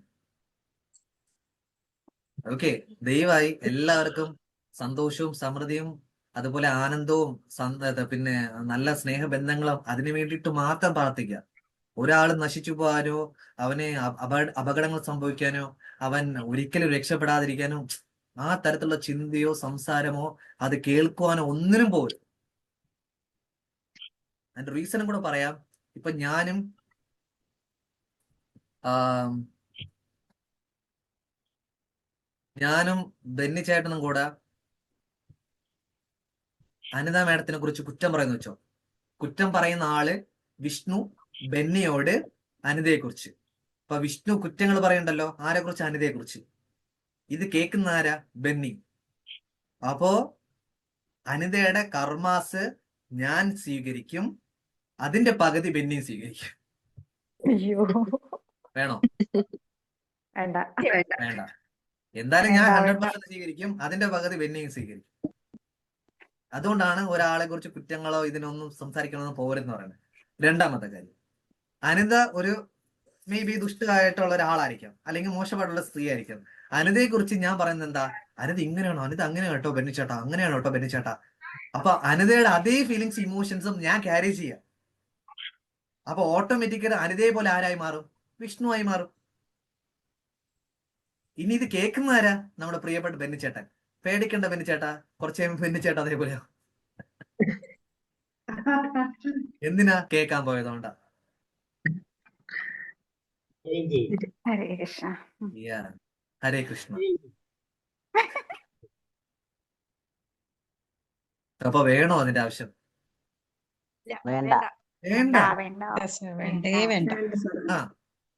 ഓക്കെ, ദയവായി എല്ലാവർക്കും സന്തോഷവും സമൃദ്ധിയും അതുപോലെ ആനന്ദവും പിന്നെ നല്ല സ്നേഹബന്ധങ്ങളും അതിനു വേണ്ടിയിട്ട് മാത്രം പ്രാർത്ഥിക്കുക. ഒരാൾ നശിച്ചു പോകാനോ അവനെ അപകടങ്ങൾ സംഭവിക്കാനോ അവൻ ഒരിക്കലും രക്ഷപ്പെടാതിരിക്കാനോ ആ തരത്തിലുള്ള ചിന്തയോ സംസാരമോ അത് കേൾക്കുവാനോ ഒന്നിനും പോലും. അതിന്റെ റീസണും കൂടെ പറയാം. ഇപ്പൊ ഞാനും ബെന്നി ചേട്ടനും കൂടെ അനിത മാഡത്തിനെ കുറിച്ച് കുറ്റം പറയുന്ന വെച്ചോ. കുറ്റം പറയുന്ന ആള് വിഷ്ണു ബെന്നിയോട് അനിതയെ കുറിച്ച്. അപ്പൊ വിഷ്ണു കുറ്റങ്ങൾ പറയണ്ടല്ലോ ആരെ കുറിച്ച്? അനിതയെ കുറിച്ച്. ഇത് കേൾക്കുന്ന ആരാ? ബെന്നി. അപ്പോ അനിതയുടെ കർമാസ് ഞാൻ സ്വീകരിക്കും, അതിന്റെ പകുതി ബെന്നിയും സ്വീകരിക്കും. അയ്യോ വേണോ? വേണ്ട. വേണ്ട. എന്തായാലും ഞാൻ വേണ്ട, 100% സ്വീകരിക്കും, അതിന്റെ പകുതി ബെന്നിയും സ്വീകരിക്കും. അതുകൊണ്ടാണ് ഒരാളെ കുറിച്ച് കുറ്റങ്ങളോ ഇതിനൊന്നും സംസാരിക്കണമെന്ന് പോരെന്ന് പറയുന്നത്. രണ്ടാമത്തെ കാര്യം, അനിത ഒരു മേ ബി ദുഷ്ടമായിട്ടുള്ള ഒരാളായിരിക്കാം, അല്ലെങ്കിൽ മോശമായിട്ടുള്ള സ്ത്രീ ആയിരിക്കാം. അനിതയെ കുറിച്ച് ഞാൻ പറയുന്നത് എന്താ? അനിത ഇങ്ങനെയാണോ? അനിത അങ്ങനെ കേട്ടോ ബെന്നിച്ചേട്ടാ, അങ്ങനെയാണോ കേട്ടോ ബെന്നിച്ചേട്ടാ. അപ്പൊ അനിതയുടെ അതേ ഫീലിങ്സ് ഇമോഷൻസും ഞാൻ ക്യാരി ചെയ്യാം. അപ്പൊ ഓട്ടോമാറ്റിക്കലി അനിതയെ പോലെ ആരായി മാറും? വിഷ്ണു ആയി മാറും. ഇനി ഇത് കേൾക്കുന്ന ആരാ? നമ്മുടെ പ്രിയപ്പെട്ട ബെന്നിച്ചേട്ടൻ. പേടിക്കണ്ട ബെന്നിച്ചേട്ടാ, കുറച്ച് കഴിയുമ്പോൾ ബെന്നിച്ചേട്ടാ അതേപോലെയോ. എന്തിനാ? കേൾക്കാൻ പോയതുകൊണ്ടാ. ഹരേ കൃഷ്ണ. ഹരേ കൃഷ്ണ. അപ്പൊ വേണോ അതിന്റെ ആവശ്യം? വേണ്ട. വേണ്ട. വേണ്ട. വേണ്ടേ വേണ്ട. ആ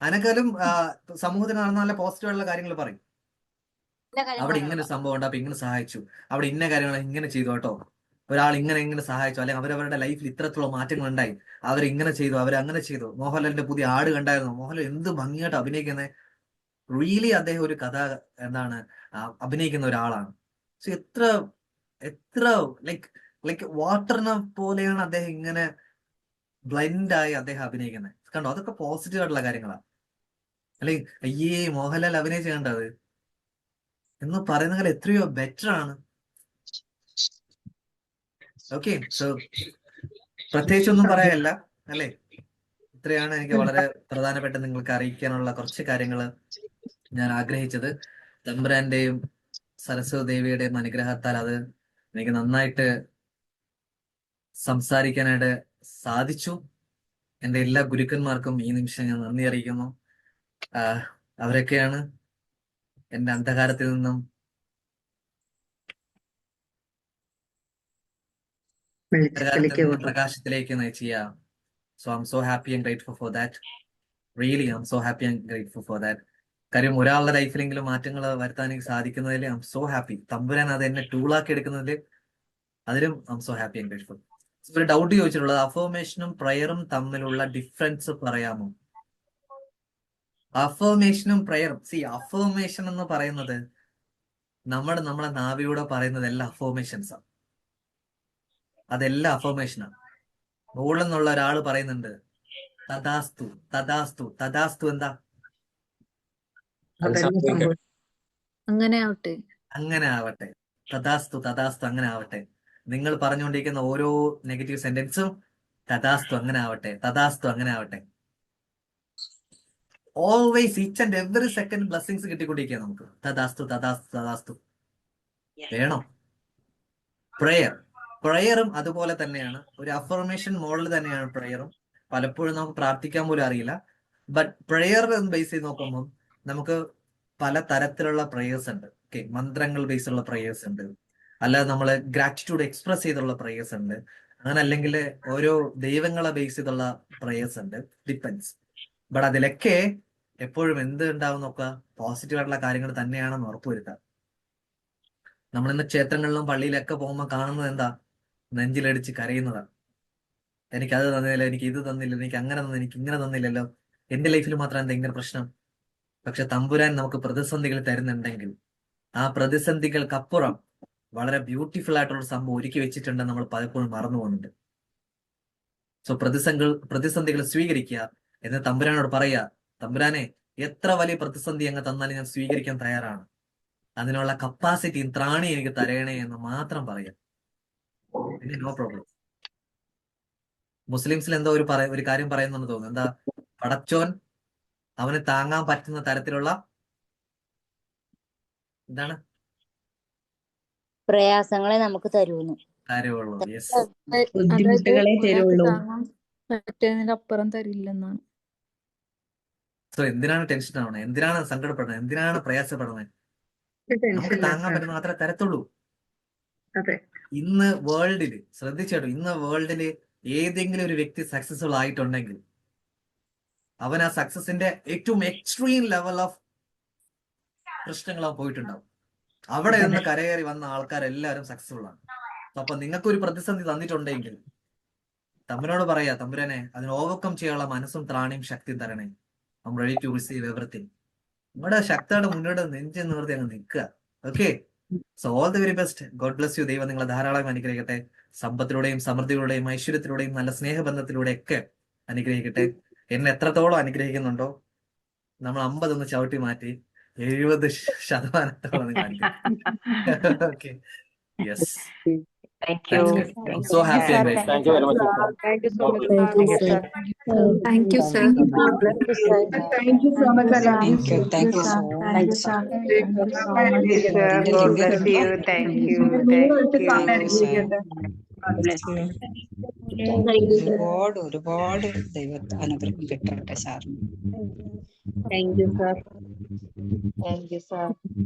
അനക്കാലും സമൂഹത്തിന് നടന്ന നല്ല പോസിറ്റീവ് ആയിട്ടുള്ള കാര്യങ്ങൾ പറയും. അവിടെ ഇങ്ങനെ സംഭവം ഉണ്ട്, അപ്പൊ ഇങ്ങനെ സഹായിച്ചു, അവിടെ ഇന്ന കാര്യങ്ങൾ ഇങ്ങനെ ചെയ്തു കേട്ടോ, ഒരാൾ ഇങ്ങനെ സഹായിച്ചു, അല്ലെങ്കിൽ അവരവരുടെ ലൈഫിൽ ഇത്രത്തോളം മാറ്റങ്ങൾ ഉണ്ടായി, അവരിങ്ങനെ ചെയ്തു, അവരങ്ങനെ ചെയ്തു. മോഹൻലാലിന്റെ പുതിയ ആട് കണ്ടായിരുന്നു. മോഹൻലാൽ എന്ത് ഭംഗിയായിട്ട് അഭിനയിക്കുന്നത്. റിയലി അദ്ദേഹം ഒരു കഥ അഭിനയിക്കുന്ന ഒരാളാണ്. സോ എത്ര ലൈക്ക് വാട്ടറിനെ പോലെയാണ് അദ്ദേഹം ഇങ്ങനെ ബ്ലൈൻഡായി അദ്ദേഹം അഭിനയിക്കുന്നത്. കണ്ടോ? അതൊക്കെ പോസിറ്റീവ് ആയിട്ടുള്ള കാര്യങ്ങളാണ്. അല്ലെങ്കിൽ അയ്യേ മോഹൻലാൽ അഭിനയിച്ച് കണ്ടത് എന്ന് പറയുന്ന കാര്യം എത്രയോ ബെറ്റർ ആണ്. ഓക്കെ, സോ പ്രത്യേകിച്ചൊന്നും പറയാനല്ല അല്ലേ. ഇത്രയാണ് എനിക്ക് വളരെ പ്രധാനപ്പെട്ട നിങ്ങൾക്ക് അറിയിക്കാനുള്ള കുറച്ച് കാര്യങ്ങൾ ഞാൻ ആഗ്രഹിച്ചത്. തമ്പുരാന്റെയും സരസ്വതി ദേവിയുടെയും അനുഗ്രഹത്താൽ അത് എനിക്ക് നന്നായിട്ട് സംസാരിക്കാനായിട്ട് സാധിച്ചു. എൻ്റെ എല്ലാ ഗുരുക്കന്മാർക്കും ഈ നിമിഷം ഞാൻ നന്ദി അറിയിക്കുന്നു. അവരൊക്കെയാണ് എന്റെ അന്ധകാരത്തിൽ നിന്നും പ്രകാശത്തിലേക്ക് നയിച്ച. So I'm so happy and grateful for that. Really, I'm so happy and grateful for that. കാര്യം ഒരാളുടെ ലൈഫിലെങ്കിലും മാറ്റങ്ങൾ വരുത്താൻ എനിക്ക് സാധിക്കുന്നതിൽ ഐ എം സോ ഹാപ്പി. തമ്പുരാൻ അത് എന്നെ ടൂളാക്കി എടുക്കുന്നതിൽ അതിലും I M so happy and grateful. ഒരു ഡൗട്ട് ചോദിച്ചിട്ടുള്ളത്, അഫർമേഷനും പ്രയറും തമ്മിലുള്ള ഡിഫറൻസ് പറയാമോ? അഫർമേഷനും പ്രയറും, അഫർമേഷൻ എന്ന് പറയുന്നത് നമ്മളെ നാവിലൂടെ പറയുന്നത് എല്ലാം അഫർമേഷൻസ് ആണ്. അതെല്ലാം അഫർമേഷനാണ്. മുകളിൽ നിന്നുള്ള ഒരാൾ പറയുന്നുണ്ട് തഥാസ്തു തഥാസ്തു. തഥാസ്തു എന്താ? അങ്ങനെ ആവട്ടെ. അങ്ങനെ ആവട്ടെ. തഥാസ്തു തഥാസ്തു അങ്ങനെ ആവട്ടെ. നിങ്ങൾ പറഞ്ഞുകൊണ്ടിരിക്കുന്ന ഓരോ നെഗറ്റീവ് സെന്റൻസും തഥാസ്തു അങ്ങനെ ആവട്ടെ, തഥാസ്തു അങ്ങനെ ആവട്ടെ. Always each and every second blessings കിട്ടിക്കൊണ്ടിരിക്കുക നമുക്ക്. തഥാസ്തു തഥാസ്തു തഥാസ്തു വേണം. പ്രയറും അതുപോലെ തന്നെയാണ്. ഒരു അഫർമേഷൻ മോഡൽ തന്നെയാണ് പ്രയറും. പലപ്പോഴും നമുക്ക് പ്രാർത്ഥിക്കാൻ പോലും അറിയില്ല. ബട്ട് പ്രയർ ബേസ് ചെയ്ത് നോക്കുമ്പോൾ നമുക്ക് പല തരത്തിലുള്ള പ്രയേഴ്സ് ഉണ്ട്. ഓക്കെ, മന്ത്രങ്ങൾ ബേസ് ഉള്ള പ്രയേഴ്സ് ഉണ്ട്, അല്ലാതെ നമ്മള് ഗ്രാറ്റിറ്റ്യൂഡ് എക്സ്പ്രസ് ചെയ്തുള്ള പ്രയേഴ്സ് ഉണ്ട്, അങ്ങനെ അല്ലെങ്കിൽ ഓരോ ദൈവങ്ങളെ ബേസ് ചെയ്തുള്ള പ്രയേഴ്സ് ഉണ്ട്. ഡിപ്പെൻസ്. ബട്ട് അതിലൊക്കെ എപ്പോഴും എന്ത് ഉണ്ടാവും നോക്കുക, പോസിറ്റീവ് ആയിട്ടുള്ള കാര്യങ്ങൾ തന്നെയാണെന്ന് ഉറപ്പുവരുത്തുക. നമ്മളിന്ന് ക്ഷേത്രങ്ങളിലും പള്ളിയിലൊക്കെ പോകുമ്പോൾ കാണുന്നത് എന്താ? നെഞ്ചിലടിച്ച് കരയുന്നതാണ്. എനിക്ക് അത് തന്നില്ല, എനിക്ക് ഇത് തന്നില്ല, എനിക്ക് അങ്ങനെ തന്നില്ല, എനിക്ക് ഇങ്ങനെ തന്നില്ലല്ലോ, എന്റെ ലൈഫിൽ മാത്രം എന്താ ഇങ്ങനെ പ്രശ്നം? പക്ഷെ തമ്പുരാൻ നമുക്ക് പ്രതിസന്ധികൾ തരുന്നുണ്ടെങ്കിൽ ആ പ്രതിസന്ധികൾക്കപ്പുറം വളരെ ബ്യൂട്ടിഫുൾ ആയിട്ടുള്ള സംഭവം ഒരുക്കി വെച്ചിട്ടുണ്ടെന്ന് നമ്മൾ പലപ്പോഴും മറന്നു പോകുന്നുണ്ട്. സോ പ്രതിസന്ധികൾ സ്വീകരിക്കുക എന്ന് തമ്പുരാനോട് പറയുക. തമ്പുരാനെ, എത്ര വലിയ പ്രതിസന്ധി അങ്ങ് തന്നാലും ഞാൻ സ്വീകരിക്കാൻ തയ്യാറാണ്, അതിനുള്ള കപ്പാസിറ്റി ത്രാണി എനിക്ക് തരയണേ എന്ന് മാത്രം പറയാം. പിന്നെ നോ പ്രോബ്ലം. മുസ്ലിംസിൽ എന്തോ ഒരു കാര്യം പറയുന്നുണ്ടെന്ന് തോന്നുന്നു. എന്താ? പടച്ചോൻ അവന് താങ്ങാൻ പറ്റുന്ന തരത്തിലുള്ള എന്താണ് പ്രയാസങ്ങളെ നമുക്ക് തരുന്നു. തരുവുള്ളൂ. യെസ്. ബുദ്ധിമുട്ടുകളെ തരുള്ളൂ. മറ്റേതിനപ്പുറം തരില്ലെന്നാണ്. സോ എന്തിനാണ് ടെൻഷൻ ആവണേ? എന്തിനാണ് സങ്കടപ്പെടുന്നത്? എന്തിനാണ് പ്രയാസപ്പെടുന്നത്? നമുക്ക് താങ്ങാൻ പറ്റുന്ന മാത്രമേ തരത്തുള്ളൂ. ഇന്ന് വേൾഡില് ശ്രദ്ധിച്ചേട്ടോ, ഇന്ന് വേൾഡില് ഏതെങ്കിലും ഒരു വ്യക്തി സക്സസ്ഫുൾ ആയിട്ടുണ്ടെങ്കിൽ അവൻ ആ സക്സസിന്റെ ഏറ്റവും എക്സ്ട്രീം ലെവൽ ഓഫ് പ്രശ്നങ്ങളാവും പോയിട്ടുണ്ടാവും. അവിടെ നിന്ന് കരകയറി വന്ന ആൾക്കാരെല്ലാവരും സക്സസ്ഫുൾ ആണ്. അപ്പൊ നിങ്ങൾക്ക് ഒരു പ്രതിസന്ധി തന്നിട്ടുണ്ടെങ്കിൽ തമ്പുരാനോട് പറയാ, തമ്പുരാനെ അതിന് ഓവർകം ചെയ്യാനുള്ള മനസ്സും ത്രാണിയും ശക്തിയും തരണേ. I'm ready to receive everything. നമ്മുടെ ശക്തിയുടെ മുന്നോട്ട് നെഞ്ച് നിർത്തി അങ്ങ് നിൽക്കുക. Okay, so all the very best. God bless you. ദൈവം നിങ്ങളെ ധാരാളം അനുഗ്രഹിക്കട്ടെ. സമ്പത്തിലൂടെയും സമൃദ്ധിയിലൂടെയും ഐശ്വര്യത്തിലൂടെയും നല്ല സ്നേഹബന്ധത്തിലൂടെയൊക്കെ അനുഗ്രഹിക്കട്ടെ. എന്നെ എത്രത്തോളം അനുഗ്രഹിക്കുന്നുണ്ടോ നമ്മൾ 50 ഒന്ന് ചവിട്ടി മാറ്റി 70% കാണിക്കും. Okay, yes. Thank That's you. good. I'm so happy and grateful. Thank you very much. Thank you so much. Thank you, sir. Thank you so much. Thank you so much. God bless you. Thank you. ഒരുപാട് ദൈവ അനുഗ്രഹം കിട്ടട്ടെ സാറിന്. Thank you, sir. Thank you, sir.